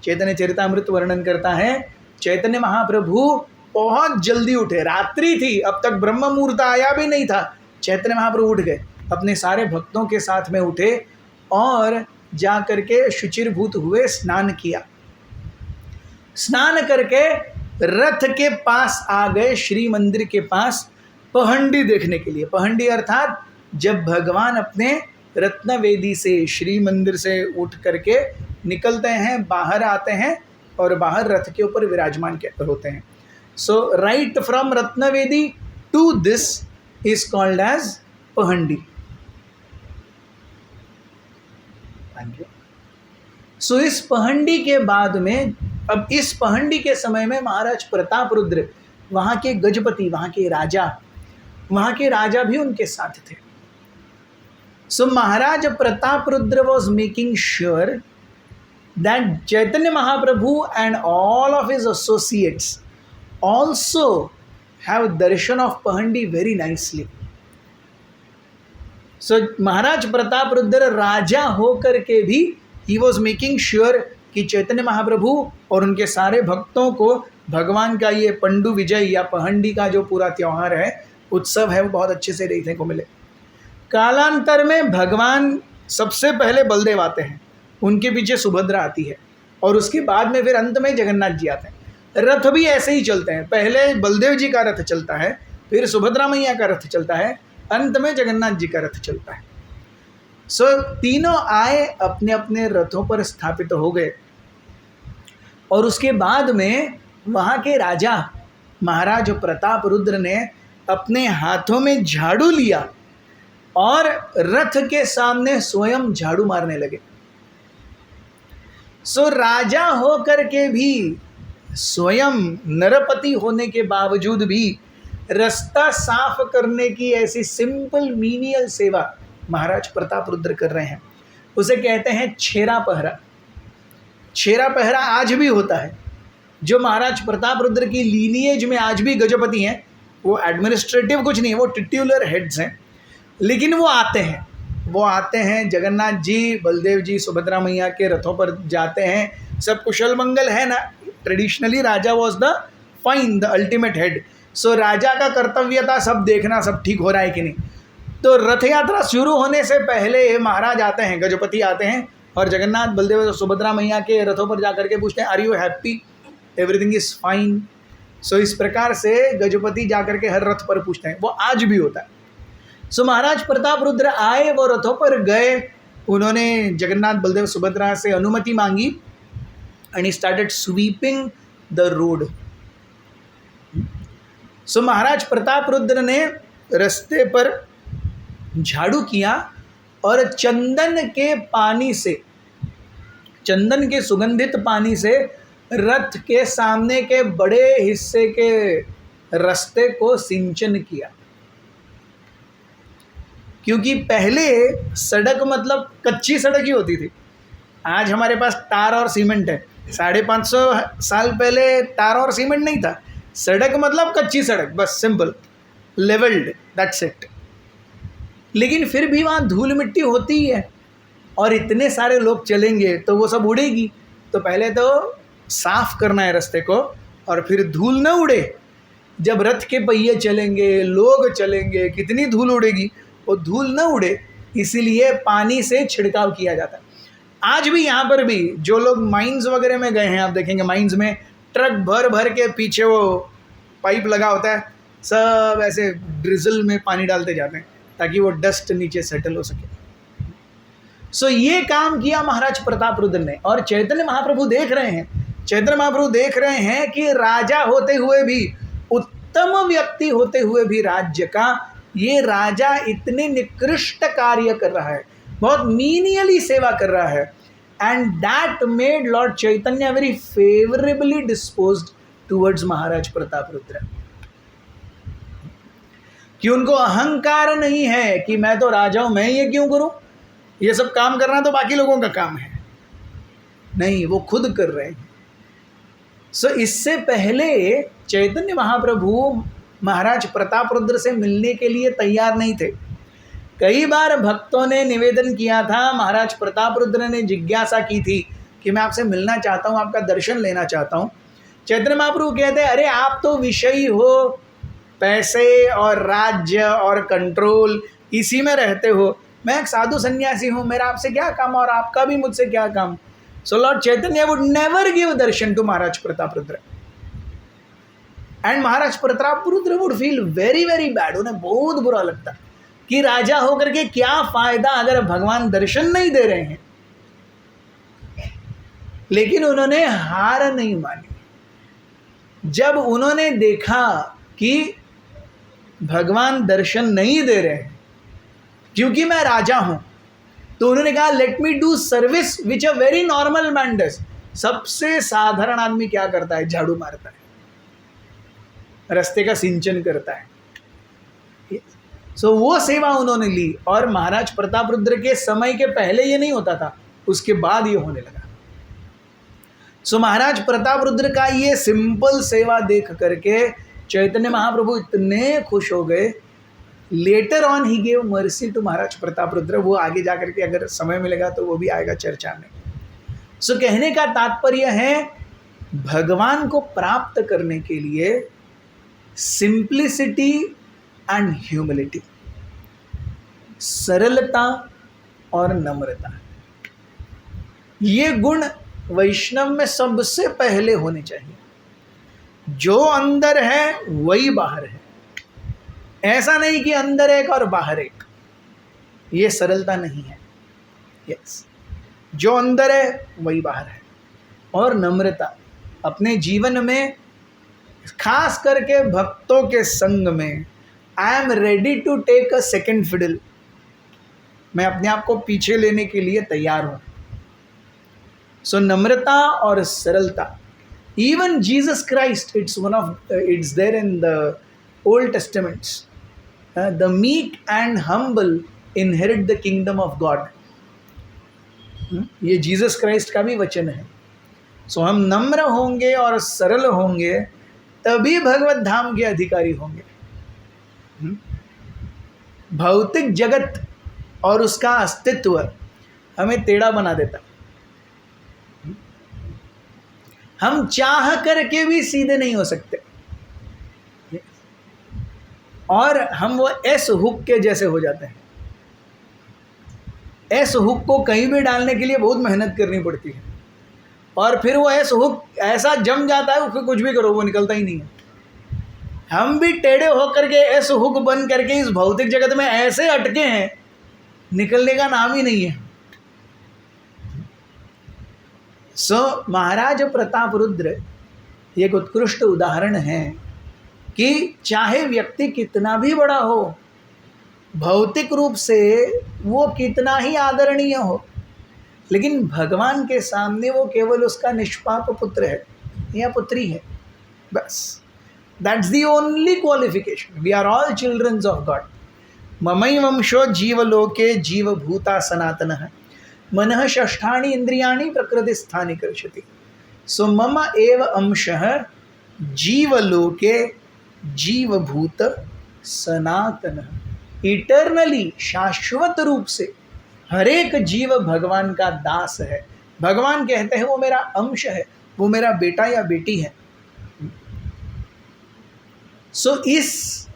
चैतन्य चरितामृत वर्णन करता है, चैतन्य महाप्रभु बहुत जल्दी उठे, रात्रि थी, अब तक ब्रह्म मुहूर्त आया भी नहीं था। चैतन्य महाप्रभु उठ गए, अपने सारे भक्तों के साथ में उठे और जा करके शुचिर्भूत हुए, स्नान किया। स्नान करके रथ के पास आ गए, श्री मंदिर के पास पहंडी देखने के लिए। पहंडी अर्थात जब भगवान अपने रत्नवेदी से, श्री मंदिर से उठ करके निकलते हैं, बाहर आते हैं और बाहर रथ के ऊपर विराजमान होते हैं। So right from Ratnavedi to this is called as Pahandi. So इस पहंडी के बाद में, अब इस पहंडी के समय में महाराज प्रताप रुद्र, वहाँ के गजपति, वहाँ के राजा भी उनके साथ थे। So Maharaj Pratap Rudra was making sure that Chaitanya Mahaprabhu and all of his associates also have darshan of Pahandi very nicely. So Maharaj Pratap Rudra राजा होकर के भी ही वॉज मेकिंग श्योर कि चैतन्य महाप्रभु और उनके सारे भक्तों को भगवान का ये पंडु विजय या पहंडी का जो पूरा त्यौहार है, उत्सव है, वो बहुत अच्छे से देखने को मिले। कालांतर में भगवान सबसे पहले बलदेव आते हैं, उनके पीछे सुभद्रा आती है, और उसके बाद में फिर अंत में जगन्नाथ जी आते हैं। रथ भी ऐसे ही चलते हैं, पहले बलदेव जी का रथ चलता है, फिर सुभद्रा मैया का रथ चलता है, अंत में जगन्नाथ जी का रथ चलता है। सो तीनों आए, अपने अपने रथों पर स्थापित हो गए, और उसके बाद में वहाँ के राजा महाराज प्रताप रुद्र ने अपने हाथों में झाड़ू लिया और रथ के सामने स्वयं झाड़ू मारने लगे। सो राजा होकर के भी, स्वयं नरपति होने के बावजूद भी रास्ता साफ करने की ऐसी सिंपल मीनियल सेवा महाराज प्रताप रुद्र कर रहे हैं। उसे कहते हैं छेरा पहरा। छेरा पहरा आज भी होता है। जो महाराज प्रताप रुद्र की लीनिएज में आज भी गजपति हैं, वो एडमिनिस्ट्रेटिव कुछ नहीं है, वो टिट्यूलर हेड्स हैं, लेकिन वो आते हैं जगन्नाथ जी, बलदेव जी, सुभद्रा मैया के रथों पर जाते हैं। सब कुशल मंगल है ना। Traditionally raja was the fine, the ultimate head. So राजा का कर्तव्य था सब देखना, सब ठीक हो रहा है कि नहीं। तो रथ यात्रा शुरू होने से पहले महाराज आते हैं, गजपति आते हैं, और जगन्नाथ, बलदेव और सुभद्रा मैया के रथों पर जाकर के पूछते हैं, are you happy, everything is fine. So इस प्रकार से गजपति जाकर के हर रथ पर पूछते हैं, वो आज भी होता है। सो महाराज प्रताप रुद्र आए, वो रथों पर गए, उन्होंने जगन्नाथ, बलदेव, सुभद्रा से अनुमति मांगी, and he started sweeping the road. So Maharaj Pratap Rudra ने रास्ते पर झाड़ू किया और चंदन के पानी से, चंदन के सुगंधित पानी से रथ के सामने के बड़े हिस्से के रास्ते को सिंचन किया। क्योंकि पहले सड़क मतलब कच्ची सड़क ही होती थी। आज हमारे पास टार और सीमेंट है, 550 साल पहले टार और सीमेंट नहीं था। सड़क मतलब कच्ची सड़क, बस सिंपल, लेवल्ड, दैट्स इट। लेकिन फिर भी वहाँ धूल मिट्टी होती ही है, और इतने सारे लोग चलेंगे तो वो सब उड़ेगी। तो पहले तो साफ करना है रास्ते को, और फिर धूल न उड़े। जब रथ के पहिए चलेंगे, लोग चलेंगे, कितनी धूल उड़ेगी, वो धूल न उड़े, इसीलिए पानी से छिड़काव किया जाता है। आज भी यहाँ पर भी जो लोग माइंस वगैरह में गए हैं, आप देखेंगे माइंस में ट्रक भर भर के पीछे वो पाइप लगा होता है, सब ऐसे ड्रिजल में पानी डालते जाते हैं ताकि वो डस्ट नीचे सेटल हो सके। सो ये काम किया महाराज प्रताप रुद्र ने। और चैतन्य महाप्रभु देख रहे हैं, चैतन्य महाप्रभु देख रहे हैं कि राजा होते हुए भी, उत्तम व्यक्ति होते हुए भी राज्य का ये राजा इतने निकृष्ट कार्य कर रहा है, बहुत मीनियली सेवा कर रहा है। And that made Lord Chaitanya very favourably disposed towards Maharaj Pratap Rudra. कि उनको अहंकार नहीं है कि मैं तो राजा हूं, मैं ये क्यों करूं, ये सब काम करना तो बाकी लोगों का काम है। नहीं, वो खुद कर रहे हैं। सो इससे पहले चैतन्य महाप्रभु महाराज प्रताप रुद्र से मिलने के लिए तैयार नहीं थे। कई बार भक्तों ने निवेदन किया था, महाराज प्रताप रुद्र ने जिज्ञासा की थी कि मैं आपसे मिलना चाहता हूँ, आपका दर्शन लेना चाहता हूँ। चैतन्य महाप्रभु कहते हैं, अरे आप तो विषयी हो, पैसे और राज्य और कंट्रोल इसी में रहते हो, मैं एक साधु सन्यासी हूँ, मेरा आपसे क्या काम और आपका भी मुझसे क्या काम। So Lord Chaitanya would never give darshan to Maharaj Pratap Rudra, and Maharaj Pratap Rudra would feel very very bad. उन्हें बहुत बुरा लगता कि राजा होकर के क्या फायदा अगर भगवान दर्शन नहीं दे रहे हैं। लेकिन उन्होंने हार नहीं मानी। जब उन्होंने देखा कि भगवान दर्शन नहीं दे रहे हैं क्योंकि मैं राजा हूं, तो उन्होंने कहा let me do service which a very normal man does. सबसे साधारण आदमी क्या करता है? झाड़ू मारता है, रास्ते का सिंचन करता है। सो वो सेवा उन्होंने ली। और महाराज प्रताप रुद्र के समय के पहले ये नहीं होता था, उसके बाद ये होने लगा। सो महाराज प्रताप रुद्र का ये सिंपल सेवा देख करके चैतन्य महाप्रभु इतने खुश हो गए later on he gave mercy to Maharaj Prataprudra, वो आगे जाकर के अगर समय मिलेगा तो वो भी आएगा चर्चा में। सो कहने का तात्पर्य है भगवान को प्राप्त करने के लिए सिंप्लिसिटी एंड ह्यूमिलिटी, सरलता और नम्रता, ये गुण वैष्णव में सबसे पहले होने चाहिए। जो अंदर है वही बाहर है, ऐसा नहीं कि अंदर एक और बाहर एक, ये सरलता नहीं है। यस, जो अंदर है वही बाहर है। और नम्रता अपने जीवन में, खास करके भक्तों के संग में, I am ready to take a second fiddle, मैं अपने आप को पीछे लेने के लिए तैयार हूं। सो नम्रता और सरलता, even Jesus Christ, it's there in the Old Testaments, the meek and humble inherit the kingdom of God, ये जीसस क्राइस्ट का भी वचन है। सो हम नम्र होंगे और सरल होंगे तभी भगवत धाम के अधिकारी होंगे। भौतिक जगत और उसका अस्तित्व हमें टेढ़ा बना देता, हम चाह करके भी सीधे नहीं हो सकते, और हम वो एस हुक के जैसे हो जाते हैं। एस हुक को कहीं भी डालने के लिए बहुत मेहनत करनी पड़ती है, और फिर वो एस हुक ऐसा जम जाता है, फिर कुछ भी करो वो निकलता ही नहीं है। हम भी टेढ़े होकर के एस हुक बन करके इस भौतिक जगत में ऐसे अटके हैं, निकलने का नाम ही नहीं है। सो महाराज प्रतापरुद्र एक उत्कृष्ट उदाहरण है कि चाहे व्यक्ति कितना भी बड़ा हो, भौतिक रूप से वो कितना ही आदरणीय हो, लेकिन भगवान के सामने वो केवल उसका निष्पाप पुत्र है या पुत्री है, बस। That's the only qualification. We are all childrens of God. ममई वंशो जीवलोके जीवभूता सनातनः मनः षष्ठानि इंद्रियाणि प्रकृतिस्थानि कर्षति। सो मम एव अंशः जीवलोके जीवभूत सनातनः। इटर्नली, शाश्वत रूप से हर एक जीव भगवान का दास है। भगवान कहते हैं वो मेरा अंश है, वो मेरा बेटा या बेटी है। सो इस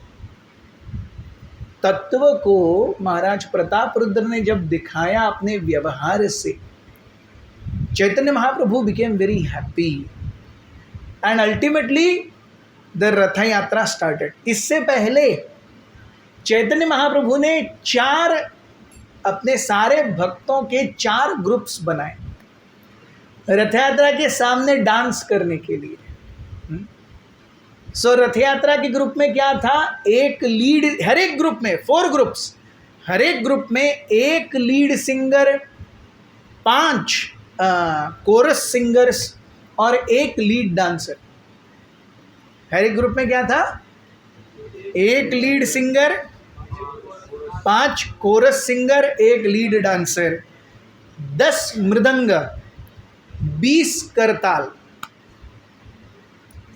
तत्व को महाराज प्रतापरुद्र ने जब दिखाया अपने व्यवहार से, Chaitanya Mahaprabhu became very happy and ultimately the Rath Yatra started. इससे पहले चैतन्य महाप्रभु ने अपने सारे भक्तों के 4 ग्रुप्स बनाए रथ यात्रा के सामने डांस करने के लिए। सो रथ यात्रा के ग्रुप में क्या था, एक लीड, हर एक ग्रुप में 4 ग्रुप्स, हर एक ग्रुप में एक लीड सिंगर, 5 कोरस सिंगर्स और एक लीड डांसर। हर एक ग्रुप में क्या था, एक लीड सिंगर, 5 कोरस सिंगर, एक लीड डांसर, 10 मृदंग, 20 करताल।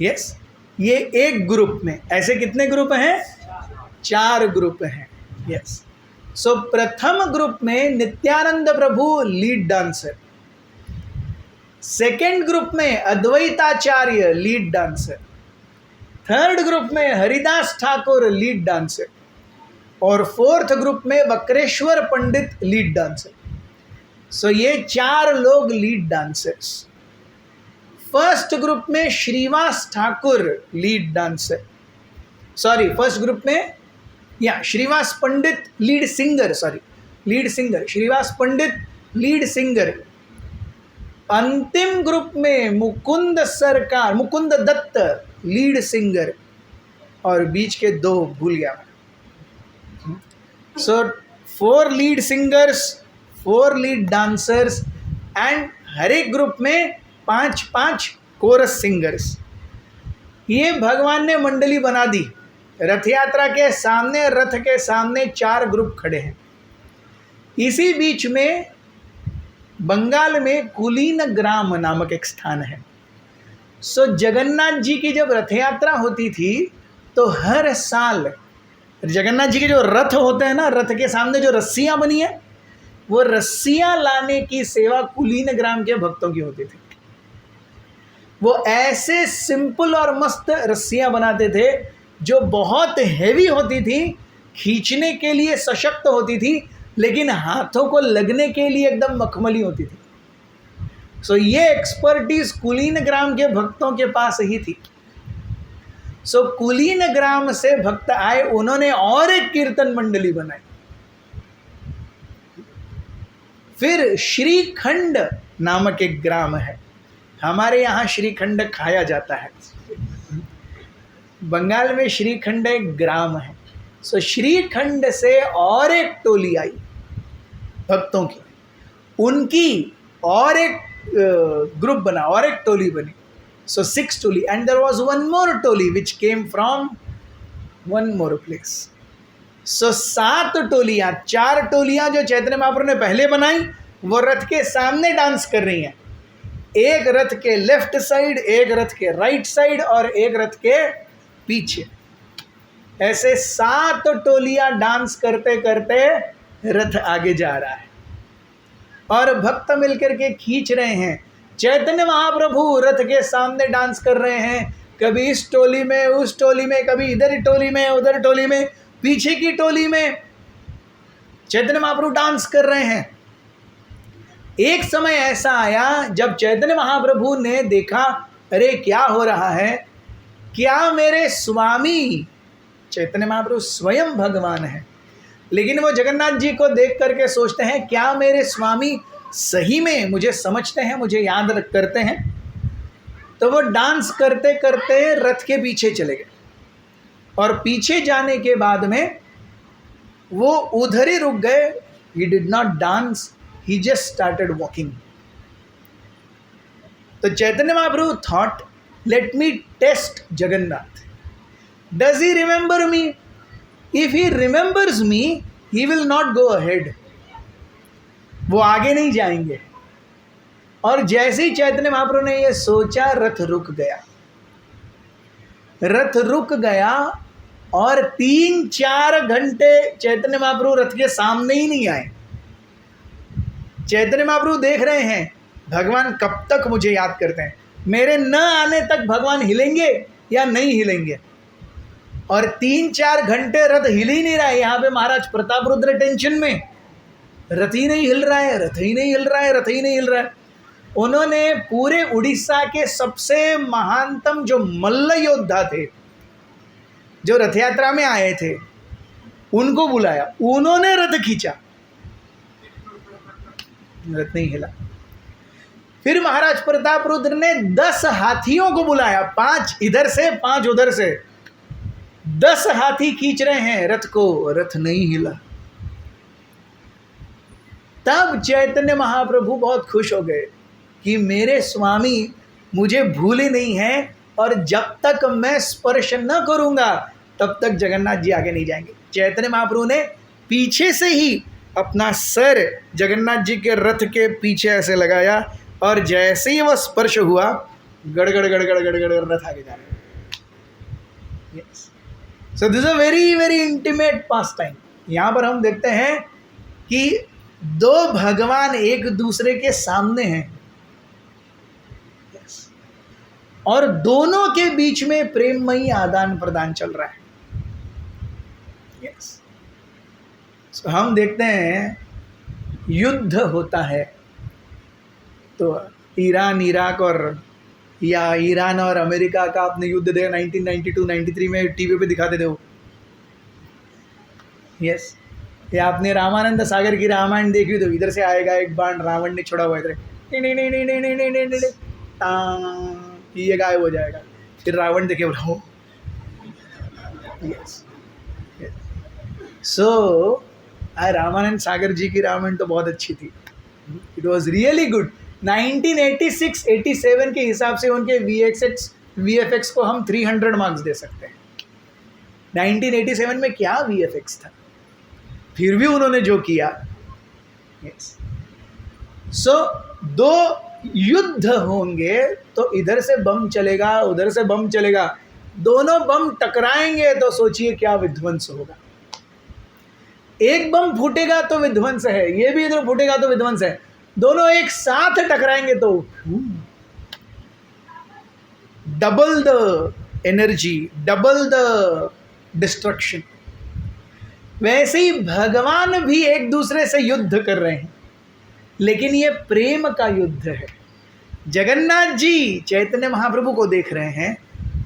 यस, ये एक ग्रुप में। ऐसे कितने ग्रुप हैं? 4 ग्रुप हैं। यस। सो प्रथम ग्रुप में Nityanand Prabhu lead dancer, second group में Advaitacharya lead dancer, third group में हरिदास ठाकुर लीड डांसर, और फोर्थ ग्रुप में Vakreshwar Pandit lead dancer. So ये 4 लोग लीड डांसर्स। फर्स्ट ग्रुप में Shrivas Thakur lead dancer, sorry first group में Shrivas Pandit lead singer, lead singer Shrivas Pandit lead singer. अंतिम ग्रुप में मुकुंद दत्त लीड सिंगर, और बीच के 2 भूल गया मैं। So 4 lead singers, 4 lead dancers, and हर एक ग्रुप में 5 कोरस सिंगर्स। ये भगवान ने मंडली बना दी। रथ यात्रा के सामने, रथ के सामने 4 ग्रुप खड़े हैं। इसी बीच में बंगाल में कुलीन ग्राम नामक एक स्थान है। सो जगन्नाथ जी की जब रथ यात्रा होती थी तो हर साल जगन्नाथ जी के जो रथ होते हैं ना, रथ के सामने जो रस्सियां बनी है, वो रस्सियां लाने की सेवा कुलीन ग्राम के भक्तों की होती थी। वो ऐसे सिंपल और मस्त रस्सियां बनाते थे जो बहुत हैवी होती थी, खींचने के लिए सशक्त होती थी, लेकिन हाथों को लगने के लिए एकदम मखमली होती थी। सो ये एक्सपर्टीज कुलीन ग्राम के भक्तों के पास ही थी। सो कुलीन ग्राम से भक्त आए, उन्होंने और एक कीर्तन मंडली बनाई। फिर श्रीखंड नामक एक ग्राम है, हमारे यहाँ श्रीखंड खाया जाता है, बंगाल में श्रीखंड एक ग्राम है। सो श्रीखंड से और एक टोली आई भक्तों की, उनकी और एक ग्रुप बना, और एक टोली बनी। सो 6 टोली, and there was one more टोली which came from one more place. So 7 टोलियां, 4 टोलियां जो चैतन्य महाप्रभु ने पहले बनाई, वो रथ के सामने डांस कर रही हैं, एक रथ के लेफ्ट साइड, एक रथ के राइट साइड और एक रथ के पीछे। ऐसे 7 टोलियां डांस करते करते रथ आगे जा रहा है और भक्त मिलकर के खींच रहे हैं। चैतन्य महाप्रभु रथ के सामने डांस कर रहे हैं, कभी इस टोली में, उस टोली में, कभी इधर टोली में, उधर टोली में, पीछे की टोली में चैतन्य महाप्रभु डांस कर रहे हैं। एक समय ऐसा आया जब चैतन्य महाप्रभु ने देखा, अरे क्या हो रहा है, क्या मेरे स्वामी, चैतन्य महाप्रभु स्वयं भगवान है, लेकिन वो जगन्नाथ जी को देख करके सोचते हैं, क्या मेरे स्वामी सही में मुझे समझते हैं, मुझे याद करते हैं। तो वो डांस करते करते रथ के पीछे चले गए और पीछे जाने के बाद में वो उधर ही रुक गए। He did not dance, he just started walking. तो Chaitanya Mahaprabhu thought, let me test Jagannath. Does he remember me? If he remembers me, he will not go ahead. वो आगे नहीं जाएंगे। और जैसे ही चैतन्य महाप्रभु ने ये सोचा, रथ रुक गया। रथ रुक गया और 3-4 घंटे चैतन्य महाप्रभु रथ के सामने ही नहीं आए। चैतन्य महाप्रभु देख रहे हैं, भगवान कब तक मुझे याद करते हैं, मेरे न आने तक भगवान हिलेंगे या नहीं हिलेंगे। और 3-4 घंटे रथ हिल ही नहीं रहा है। यहाँ पे महाराज प्रताप रुद्र टेंशन में, रथ ही नहीं हिल रहा है, रथ ही नहीं हिल रहा है, रथ ही नहीं हिल रहा है। उन्होंने पूरे उड़ीसा के सबसे महानतम जो मल्ल योद्धा थे, जो रथ यात्रा में आए थे, उनको बुलाया, उन्होंने रथ खींचा, रथ नहीं हिला। फिर महाराज प्रताप रुद्र ने 10 हाथियों को बुलाया, 5 इधर से 5 उधर से, 10 हाथी खींच रहे हैं रथ को, रथ नहीं हिला। तब चैतन्य महाप्रभु बहुत खुश हो गए कि मेरे स्वामी मुझे भूले नहीं हैं, और जब तक मैं स्पर्श न करूंगा तब तक जगन्नाथ जी आगे नहीं जाएंगे। चैतन्य महाप्रभु ने पीछे से ही अपना सर जगन्नाथ जी के रथ के पीछे ऐसे लगाया, और जैसे ही वह स्पर्श हुआ, गड़गड़ गड़गड़ गड़गड़ रथ आगे जा रहा है। So this a very very intimate pass time. यहाँ पर हम देखते हैं कि 2 भगवान एक दूसरे के सामने हैं, और दोनों के बीच में प्रेममयी आदान प्रदान चल रहा है। So, हम देखते हैं युद्ध होता है, तो ईरान इराक और, या ईरान और अमेरिका का आपने युद्ध देखा 1992-93 में टीवी पे दिखाते थे वो। यस, या आपने रामानंद सागर की रामायण देखी तो इधर से आएगा एक बाण, रावण ने छोड़ा हुआ इधर, ये गायब हो जाएगा, फिर रावण देखे बोला। यस, सो रामानंद सागर जी की रामायण तो बहुत अच्छी थी, इट वॉज रियली गुड। 1986-87 के हिसाब से उनके VFX को हम 300 मार्क्स दे सकते हैं। 1987 में क्या VFX था, फिर भी उन्होंने जो किया। यस, सो 2 युद्ध होंगे तो इधर से बम चलेगा, उधर से बम चलेगा, दोनों बम टकराएंगे तो सोचिए क्या विध्वंस होगा। एक बम फूटेगा तो विध्वंस है, ये भी इधर फूटेगा तो विध्वंस है, दोनों एक साथ टकराएंगे तो double the energy, double the destruction. वैसे ही भगवान भी एक दूसरे से युद्ध कर रहे हैं, लेकिन ये प्रेम का युद्ध है। जगन्नाथ जी चैतन्य महाप्रभु को देख रहे हैं,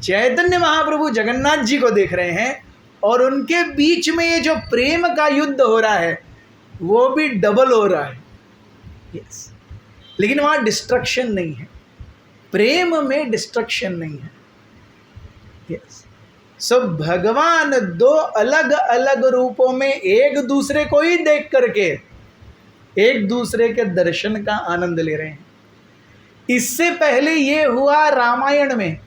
चैतन्य महाप्रभु जगन्नाथ जी को देख रहे हैं, और उनके बीच में ये जो प्रेम का युद्ध हो रहा है वो भी डबल हो रहा है। यस, लेकिन वहाँ डिस्ट्रक्शन नहीं है, प्रेम में डिस्ट्रक्शन नहीं है। यस, सो भगवान दो अलग अलग रूपों में एक दूसरे को ही देख करके एक दूसरे के दर्शन का आनंद ले रहे हैं। इससे पहले ये हुआ रामायण में,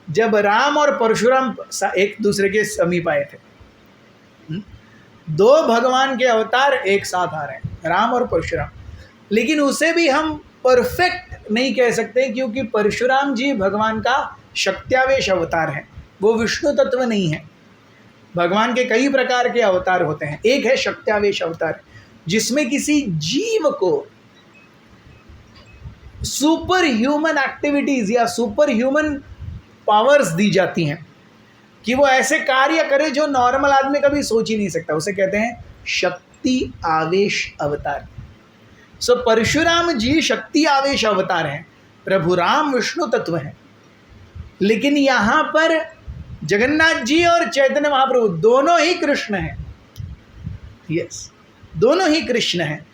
जब राम और परशुराम एक दूसरे के समीप आए थे। दो भगवान के अवतार एक साथ आ रहे हैं, राम और परशुराम, लेकिन उसे भी हम परफेक्ट नहीं कह सकते, क्योंकि परशुराम जी भगवान का शक्त्यावेश अवतार है, वो विष्णु तत्व नहीं है। भगवान के कई प्रकार के अवतार होते हैं, एक है शक्त्यावेश अवतार, जिसमें किसी जीव को सुपर ह्यूमन एक्टिविटीज या सुपर ह्यूमन पावर्स दी जाती हैं कि वो ऐसे कार्य करे जो नॉर्मल आदमी कभी सोच ही नहीं सकता। उसे कहते हैं शक्ति आवेश अवतार। सो परशुराम जी शक्ति आवेश अवतार हैं, प्रभु राम विष्णु तत्व हैं। लेकिन यहाँ पर जगन्नाथ जी और चैतन्य महाप्रभु दोनों ही कृष्ण हैं। यस, दोनों ही कृष्ण हैं।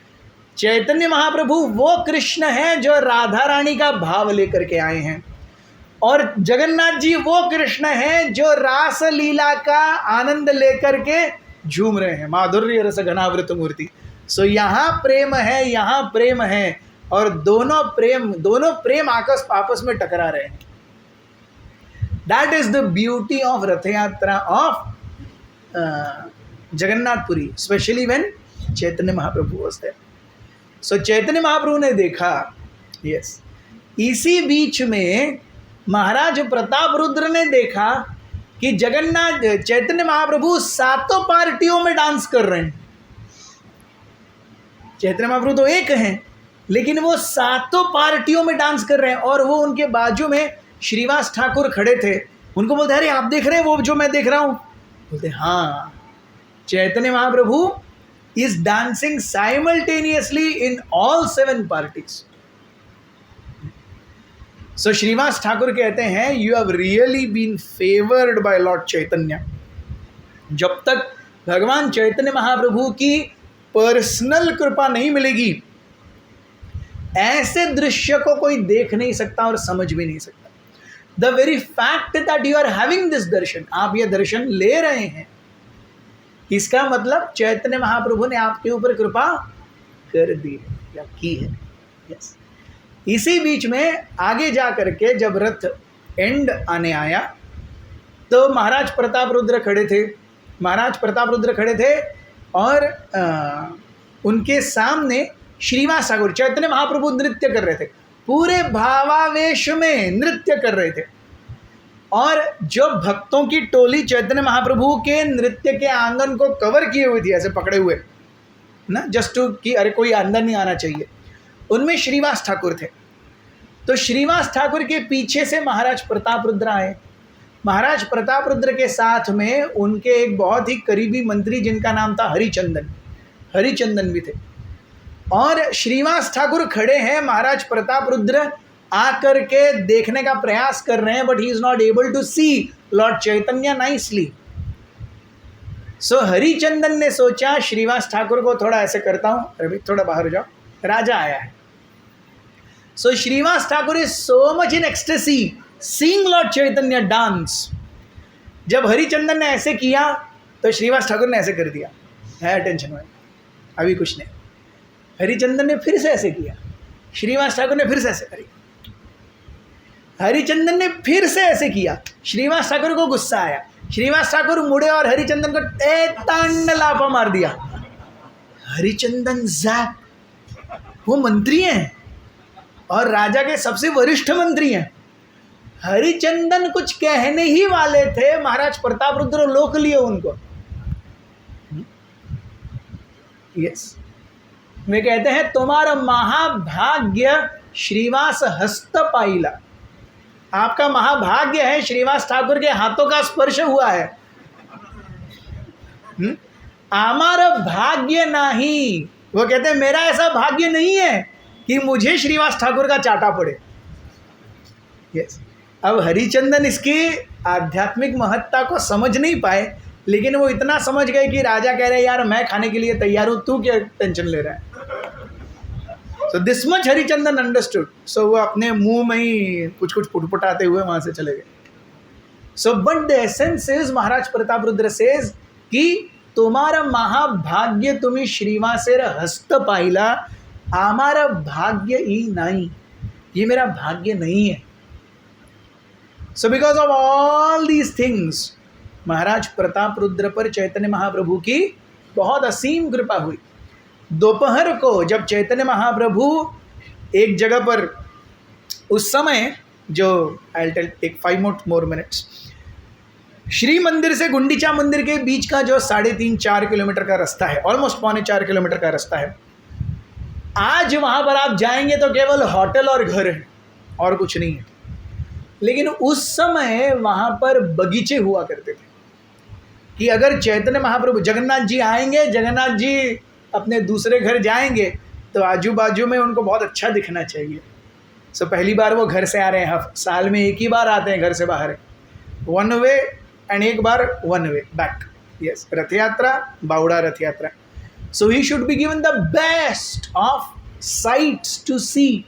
चैतन्य महाप्रभु वो कृष्ण हैं जो राधा रानी का भाव लेकर के आए हैं, और जगन्नाथ जी वो कृष्ण हैं जो रास लीला का आनंद लेकर के झूम रहे हैं, माधुर्य रस घनावृत मूर्ति। सो यहाँ प्रेम है, यहाँ प्रेम है, और दोनों प्रेम आपस में टकरा रहे हैं। That is the beauty of Rath Yatra of Jagannathpuri, especially when Chaitanya Mahaprabhu was there. So Chaitanya Mahaprabhu ने देखा, यस, इसी बीच में महाराज प्रताप रुद्र ने देखा कि चैतन्य महाप्रभु सातों पार्टियों में डांस कर रहे हैं। चैतन्य महाप्रभु तो एक हैं, लेकिन वो सातों पार्टियों में डांस कर रहे हैं, और वो उनके बाजू में श्रीवास ठाकुर खड़े थे। उनको बोलते, अरे आप देख रहे हैं वो जो मैं देख रहा हूँ? बोलते, हाँ, Chaitanya Mahaprabhu is dancing simultaneously in all 7 parties. So Shrivas Thakur कहते हैं, you have really been favored by Lord Chaitanya. जब तक भगवान चैतन्य महाप्रभु की पर्सनल कृपा नहीं मिलेगी, ऐसे दृश्य को कोई देख नहीं सकता और समझ भी नहीं सकता। The very fact that you are having this दर्शन, आप ये दर्शन ले रहे हैं, इसका मतलब चैतन्य महाप्रभु ने आपके ऊपर कृपा कर दी है या की है। यस, इसी बीच में आगे जा करके जब रथ एंड आने आया तो महाराज प्रताप रुद्र खड़े थे। महाराज प्रताप रुद्र खड़े थे और उनके सामने श्रीवास ठाकुर चैतन्य महाप्रभु नृत्य कर रहे थे, पूरे भावावेश में नृत्य कर रहे थे। और जो भक्तों की टोली चैतन्य महाप्रभु के नृत्य के आंगन को कवर किए हुए थी, ऐसे पकड़े हुए ना, जस्ट टू कि अरे कोई अंदर नहीं आना चाहिए, उनमें श्रीवास ठाकुर थे। तो श्रीवास ठाकुर के पीछे से महाराज प्रताप रुद्र आए। महाराज प्रताप रुद्र के साथ में उनके एक बहुत ही करीबी मंत्री जिनका नाम था हरिचंदन भी थे। और श्रीवास ठाकुर खड़े हैं, महाराज प्रताप रुद्र आकर के देखने का प्रयास कर रहे हैं, but he is not able to see lord Chaitanya nicely. So Harichandan ने सोचा श्रीवास ठाकुर को थोड़ा ऐसे करता हूँ, अरे भाई थोड़ा बाहर हो जाओ, राजा आया है। So Srivas Thakur is so much in ecstasy seeing lord Chaitanya dance. जब हरिचंदन ने ऐसे किया तो श्रीवास ठाकुर ने ऐसे कर दिया, है टेंशन में अभी कुछ नहीं। हरिचंदन ने फिर से ऐसे किया, श्रीवास ठाकुर ने फिर से ऐसे करी, हरिचंदन ने फिर से ऐसे किया, श्रीवास ठाकुर को गुस्सा आया, श्रीवास ठाकुर मुड़े और हरिचंदन को तांड लाफा मार दिया। हरिचंदन जैक, वो मंत्री हैं और राजा के सबसे वरिष्ठ मंत्री हैं। हरिचंदन कुछ कहने ही वाले थे, महाराज प्रताप रुद्र लोक लिए उनको। यस, वे कहते हैं तुम्हारा महाभाग्य श्रीवास हस्त पाइला, आपका महाभाग्य है श्रीवास ठाकुर के हाथों का स्पर्श हुआ है। हमारा भाग्य नहीं, वो कहते हैं मेरा ऐसा भाग्य नहीं है कि मुझे श्रीवास ठाकुर का चाटा पड़े। यस, अब हरिचंदन इसकी आध्यात्मिक महत्ता को समझ नहीं पाए, लेकिन वो इतना समझ गए कि राजा कह रहे यार मैं खाने के लिए तैयार हूं, तू क्या टेंशन ले रहा है। So this much Harichandan understood. So वो अपने मुंह में ही कुछ कुछ पुटपुटाते हुए वहां से चले गए। So but the essence is, Maharaj Pratap Rudra says कि तुम्हारा महाभाग्य तुम्ही श्रीवासेर हस्त पाहिला, हमारा भाग्य ही नहीं, ये मेरा भाग्य नहीं है। So because of all these things Maharaj Pratap Rudra पर चैतन्य महाप्रभु की बहुत असीम कृपा हुई। दोपहर को जब चैतन्य महाप्रभु एक जगह पर, उस समय जो I will take 5 more minutes, Shri Mandir से गुंडीचा मंदिर के बीच का जो 3.5-4 किलोमीटर का रास्ता है, ऑलमोस्ट 3.25 किलोमीटर का रास्ता है, आज वहाँ पर आप जाएंगे तो केवल होटल और घर है और कुछ नहीं है। लेकिन उस समय वहाँ पर बगीचे हुआ करते थे कि अगर चैतन्य महाप्रभु जगन्नाथ जी आएंगे, जगन्नाथ जी अपने दूसरे घर जाएंगे तो आजू बाजू में उनको बहुत अच्छा दिखना चाहिए। सो पहली बार वो घर से आ रहे हैं, साल में एक ही बार आते हैं घर से बाहर, 1 वे एंड एक बार 1 वे बैक। यस, रथ यात्रा, बावड़ा Rath Yatra. So he should be given the best of sights to see.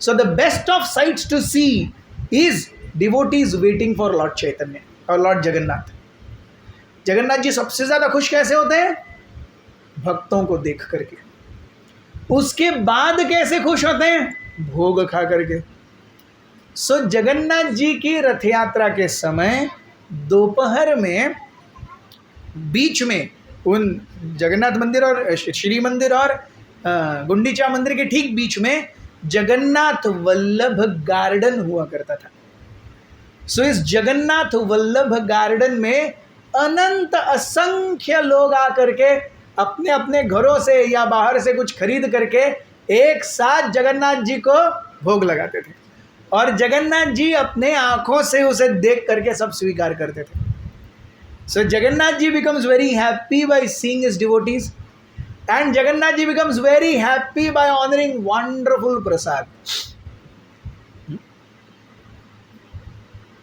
So the best of sights to see is devotees waiting for lord Chaitanya और लॉर्ड जगन्नाथ। जगन्नाथ जी सबसे ज़्यादा खुश कैसे होते हैं? भक्तों को देख करके। उसके बाद कैसे खुश होते हैं? भोग खा करके। सो जगन्नाथ जी की रथ यात्रा के समय दोपहर में बीच में उन जगन्नाथ मंदिर और श्री मंदिर और गुंडीचा मंदिर के ठीक बीच में जगन्नाथ वल्लभ गार्डन हुआ करता था। सो इस जगन्नाथ वल्लभ गार्डन में अनंत असंख्य लोग आकर के अपने अपने घरों से या बाहर से कुछ खरीद करके एक साथ जगन्नाथ जी को भोग लगाते थे और जगन्नाथ जी अपने आँखों से उसे देख करके सब स्वीकार करते थे। सो जगन्नाथ जी becomes very happy by seeing his devotees and Jagannath ji becomes very happy by honoring wonderful prasad.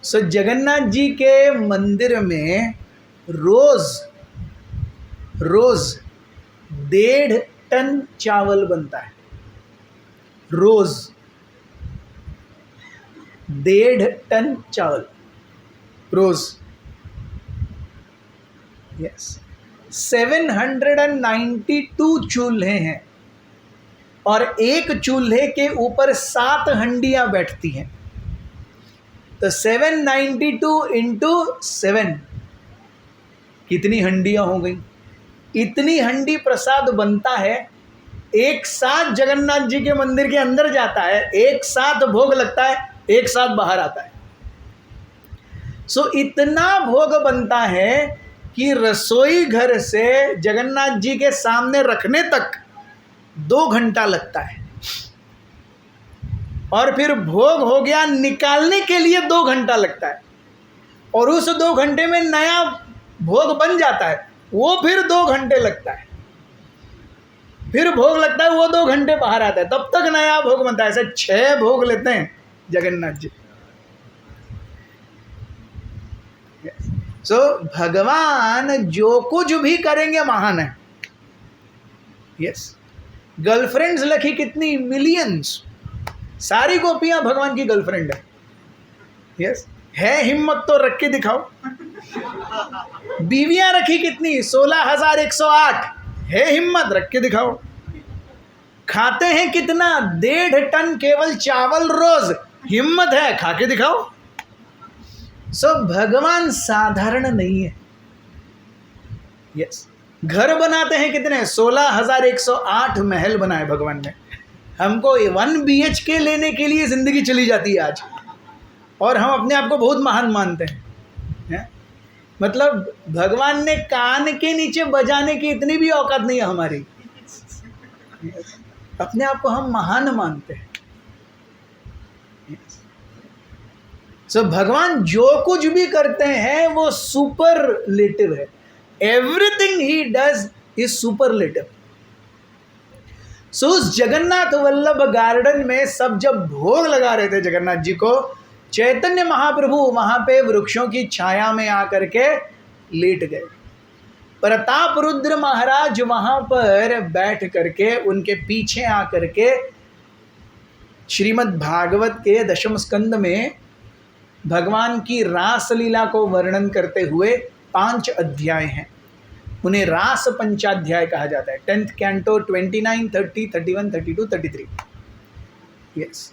सो जगन्नाथ जी के मंदिर में रोज 1.5 टन चावल बनता है। रोज 1.5 टन चावल रोज। यस, 792 चूल्हे हैं और एक चूल्हे के ऊपर 7 हंडियां बैठती हैं। तो 792 इंटू 7 कितनी हंडियां हो गई? इतनी हंडी प्रसाद बनता है। एक साथ जगन्नाथ जी के मंदिर के अंदर जाता है, एक साथ भोग लगता है, एक साथ बाहर आता है। सो इतना भोग बनता है कि रसोई घर से जगन्नाथ जी के सामने रखने तक 2 घंटा लगता है और फिर भोग हो गया निकालने के लिए 2 घंटा लगता है और उस 2 घंटे में नया भोग बन जाता है, वो फिर 2 घंटे लगता है, फिर भोग लगता है, वो 2 घंटे बाहर आता है, तब तक नया भोग बनता है। ऐसे 6 भोग लेते हैं जगन्नाथ जी। सो भगवान जो कुछ भी करेंगे महान है। यस, गर्लफ्रेंड्स लखी कितनी, मिलियंस, सारी गोपियां भगवान की गर्लफ्रेंड है। यस, है हिम्मत तो रख के दिखाओ। बीवियां रखी कितनी, 16,108, है हिम्मत रख के दिखाओ। खाते हैं कितना, 1.5 टन केवल चावल रोज, हिम्मत है खा के दिखाओ। सो भगवान साधारण नहीं है। यस, घर बनाते हैं कितने, 16,108 महल बनाए भगवान ने। हमको 1 BHK लेने के लिए ज़िंदगी चली जाती है आज, और हम अपने आप को बहुत महान मानते हैं। मतलब भगवान ने कान के नीचे बजाने की इतनी भी औकात नहीं है हमारी। अपने आप को हम महान मानते हैं। सो भगवान जो कुछ भी करते हैं वो सुपरलेटिव है। Everything he does is superlative. So उस जगन्नाथ वल्लभ गार्डन में सब जब भोग लगा रहे थे जगन्नाथ जी को, चैतन्य महाप्रभु वहां पे वृक्षों की छाया में आकर के लेट गए। प्रताप रुद्र महाराज वहां पर बैठ करके उनके पीछे आकर के श्रीमद् भागवत के दशम स्कंद में भगवान की रासलीला को वर्णन करते हुए 5 अध्याय हैं। उन्हें रास पंचाध्याय कहा जाता है। 10th canto 29, 30, 31, 32, 33। यस।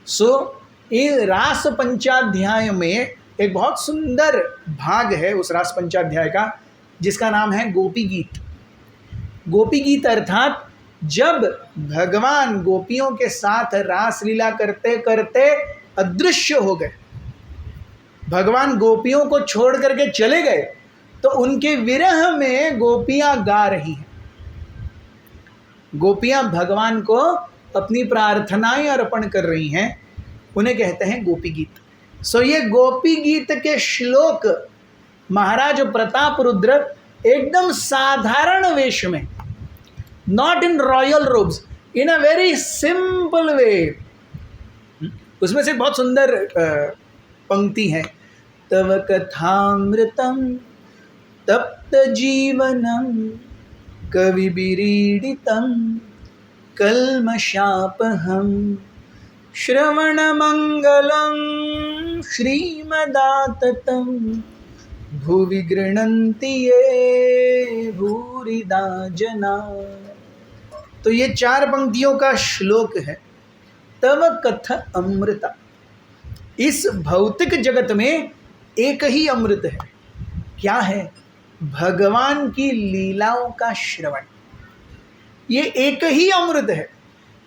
सो ये रास पंचाध्याय में एक बहुत सुंदर भाग है उस रास पंचाध्याय का, जिसका नाम है गोपी गीत। गोपी गीत अर्थात जब भगवान गोपियों के साथ रासलीला करते करते अदृश्य हो गए, भगवान गोपियों को छोड़ करके चले गए, तो उनके विरह में गोपियां गा रही हैं। गोपियां भगवान को अपनी प्रार्थनाएं अर्पण कर रही हैं, उन्हें कहते हैं गोपी गीत। सो ये गोपी गीत के श्लोक महाराज प्रताप रुद्र एकदम साधारण वेश में, not in royal ropes, in a very simple way. उसमें से बहुत सुंदर पंक्ति है। तव कथामृतम तप्त जीवनम कवि बिरीडितम कल्मषापहम श्रवण मंगलम श्रीमदाततम भुवि गृह्णन्ति ये भूरिदा जना। तो ये 4 पंक्तियों का श्लोक है। तव कथ अमृता। इस भौतिक जगत में एक ही अमृत है। क्या है? भगवान की लीलाओं का श्रवण। ये एक ही अमृत है।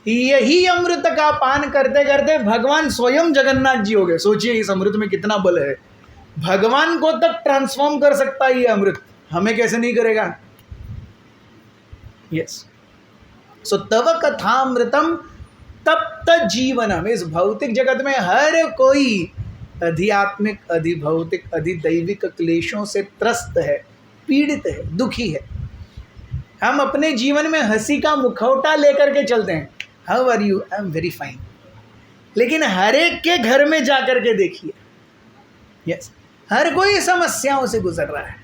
यही अमृत का पान करते करते भगवान स्वयं जगन्नाथ जी हो गए। सोचिए इस अमृत में कितना बल है। भगवान को तक ट्रांसफॉर्म कर सकता है ये अमृत, हमें कैसे नहीं करेगा? यस। सो तव कथामृतम तप्त जीवनम। इस भौतिक जगत में हर कोई आध्यात्मिक, अधिभौतिक, अधिदैविक क्लेशों से त्रस्त है, पीड़ित है, दुखी है। हम अपने जीवन में हंसी का मुखौटा लेकर के चलते हैं। How are you? I am very fine. लेकिन हर एक के घर में जाकर के देखिए, यस, हर कोई समस्याओं से गुजर रहा है,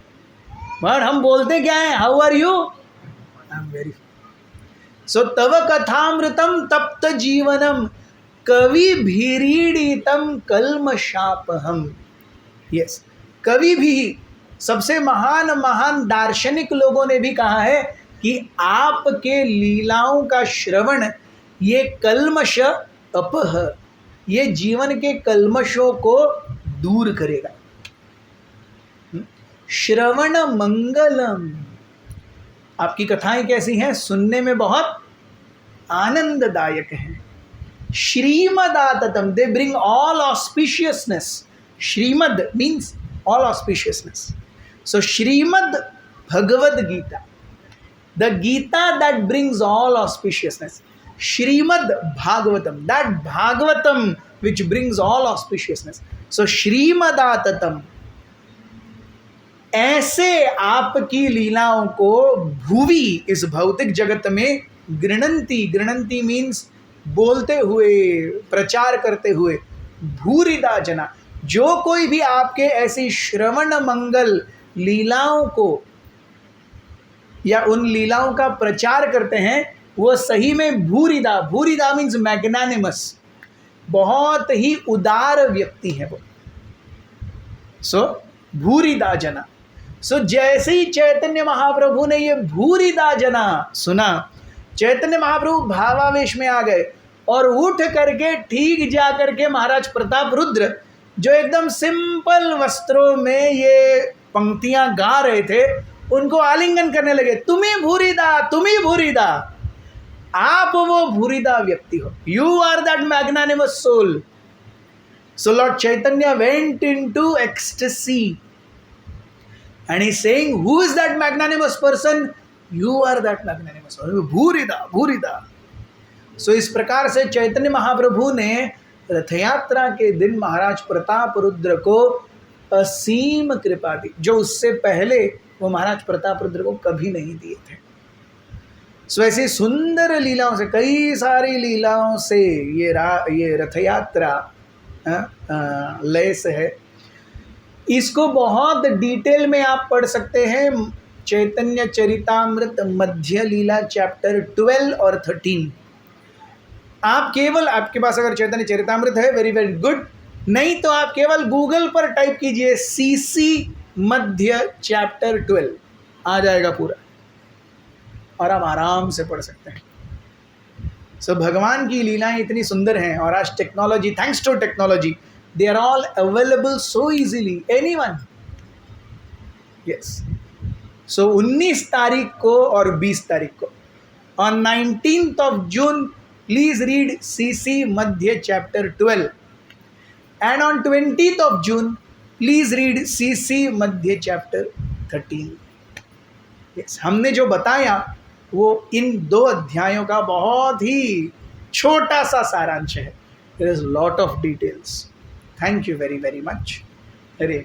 पर हम बोलते क्या है? How are you? I am very. So तव कथामृतम तप्त जीवनम कवि भीरीडितम कल्मषापहम। यस, कवि भी, सबसे महान महान दार्शनिक लोगों ने भी कहा है कि आपके लीलाओं का श्रवण ये कल्मष अपह, ये जीवन के कल्मषों को दूर करेगा। श्रवण मंगलम। आपकी कथाएं कैसी हैं? सुनने में बहुत आनंददायक हैं। श्रीमदाततम, दे ब्रिंग ऑल ऑस्पिशियसनेस। श्रीमद means all auspiciousness. So Shrimad Bhagavad Gita, the Gita that brings all auspiciousness. Shrimad Bhagavatam, that Bhagavatam which brings all auspiciousness. So श्रीमदाततम। ऐसे आपकी लीलाओं को भुवि, इस भौतिक जगत में, गृह्णन्ति, गृह्णन्ति मीन्स बोलते हुए, प्रचार करते हुए, भूरिदा जना, जो कोई भी आपके ऐसी श्रवण मंगल लीलाओं को या उन लीलाओं का प्रचार करते हैं, वो सही में भूरिदा, भूरिदा मीन्स मैग्नानिमस, बहुत ही उदार व्यक्ति है वो। सो भूरिदा जना। सो जैसे ही चैतन्य महाप्रभु ने ये भूरिदा जना सुना, चैतन्य महाप्रभु भावावेश में आ गए और उठ करके ठीक जा करके महाराज प्रताप रुद्र, जो एकदम सिंपल वस्त्रों में ये पंक्तियां गा रहे थे, उनको आलिंगन करने लगे। तुम्ही भूरिदा, तुम्ही भूरिदा, आप वो भूरिदा व्यक्ति हो। You are that magnanimous soul. So Lord Chaitanya went into ecstasy and he's saying, who is that magnanimous person? You are that magnanimous, भूरिदा भूरिदा। सो इस प्रकार से चैतन्य महाप्रभु ने रथ यात्रा के दिन महाराज प्रताप रुद्र को असीम कृपा दी, जो उससे पहले वो महाराज प्रताप रुद्र को कभी नहीं दिए थे। सो ऐसी सुंदर लीलाओं से, कई सारी लीलाओं से ये रथ यात्रा लैस है। इसको बहुत डिटेल में आप पढ़ सकते हैं चैतन्य चरितामृत मध्य लीला चैप्टर 12 और 13। आप केवल, आपके पास अगर चैतन्य चरितामृत है, वेरी वेरी गुड, नहीं तो आप केवल गूगल पर टाइप कीजिए सीसी मध्य चैप्टर 12, आ जाएगा पूरा और आप आराम से पढ़ सकते हैं। सो भगवान की लीलाएं इतनी सुंदर हैं, और आज technology, thanks to technology, they are all available so easily, anyone. Yes, so 19 तारीख को और 20 तारीख को, on 19th of June, please read CC Madhya chapter 12, and on 20th of June, please read CC Madhya chapter 13. Yes, हमने जो बताया वो इन 2 अध्यायों का बहुत ही छोटा सा सारांश है. There is lot of details. Thank you very very much. Hare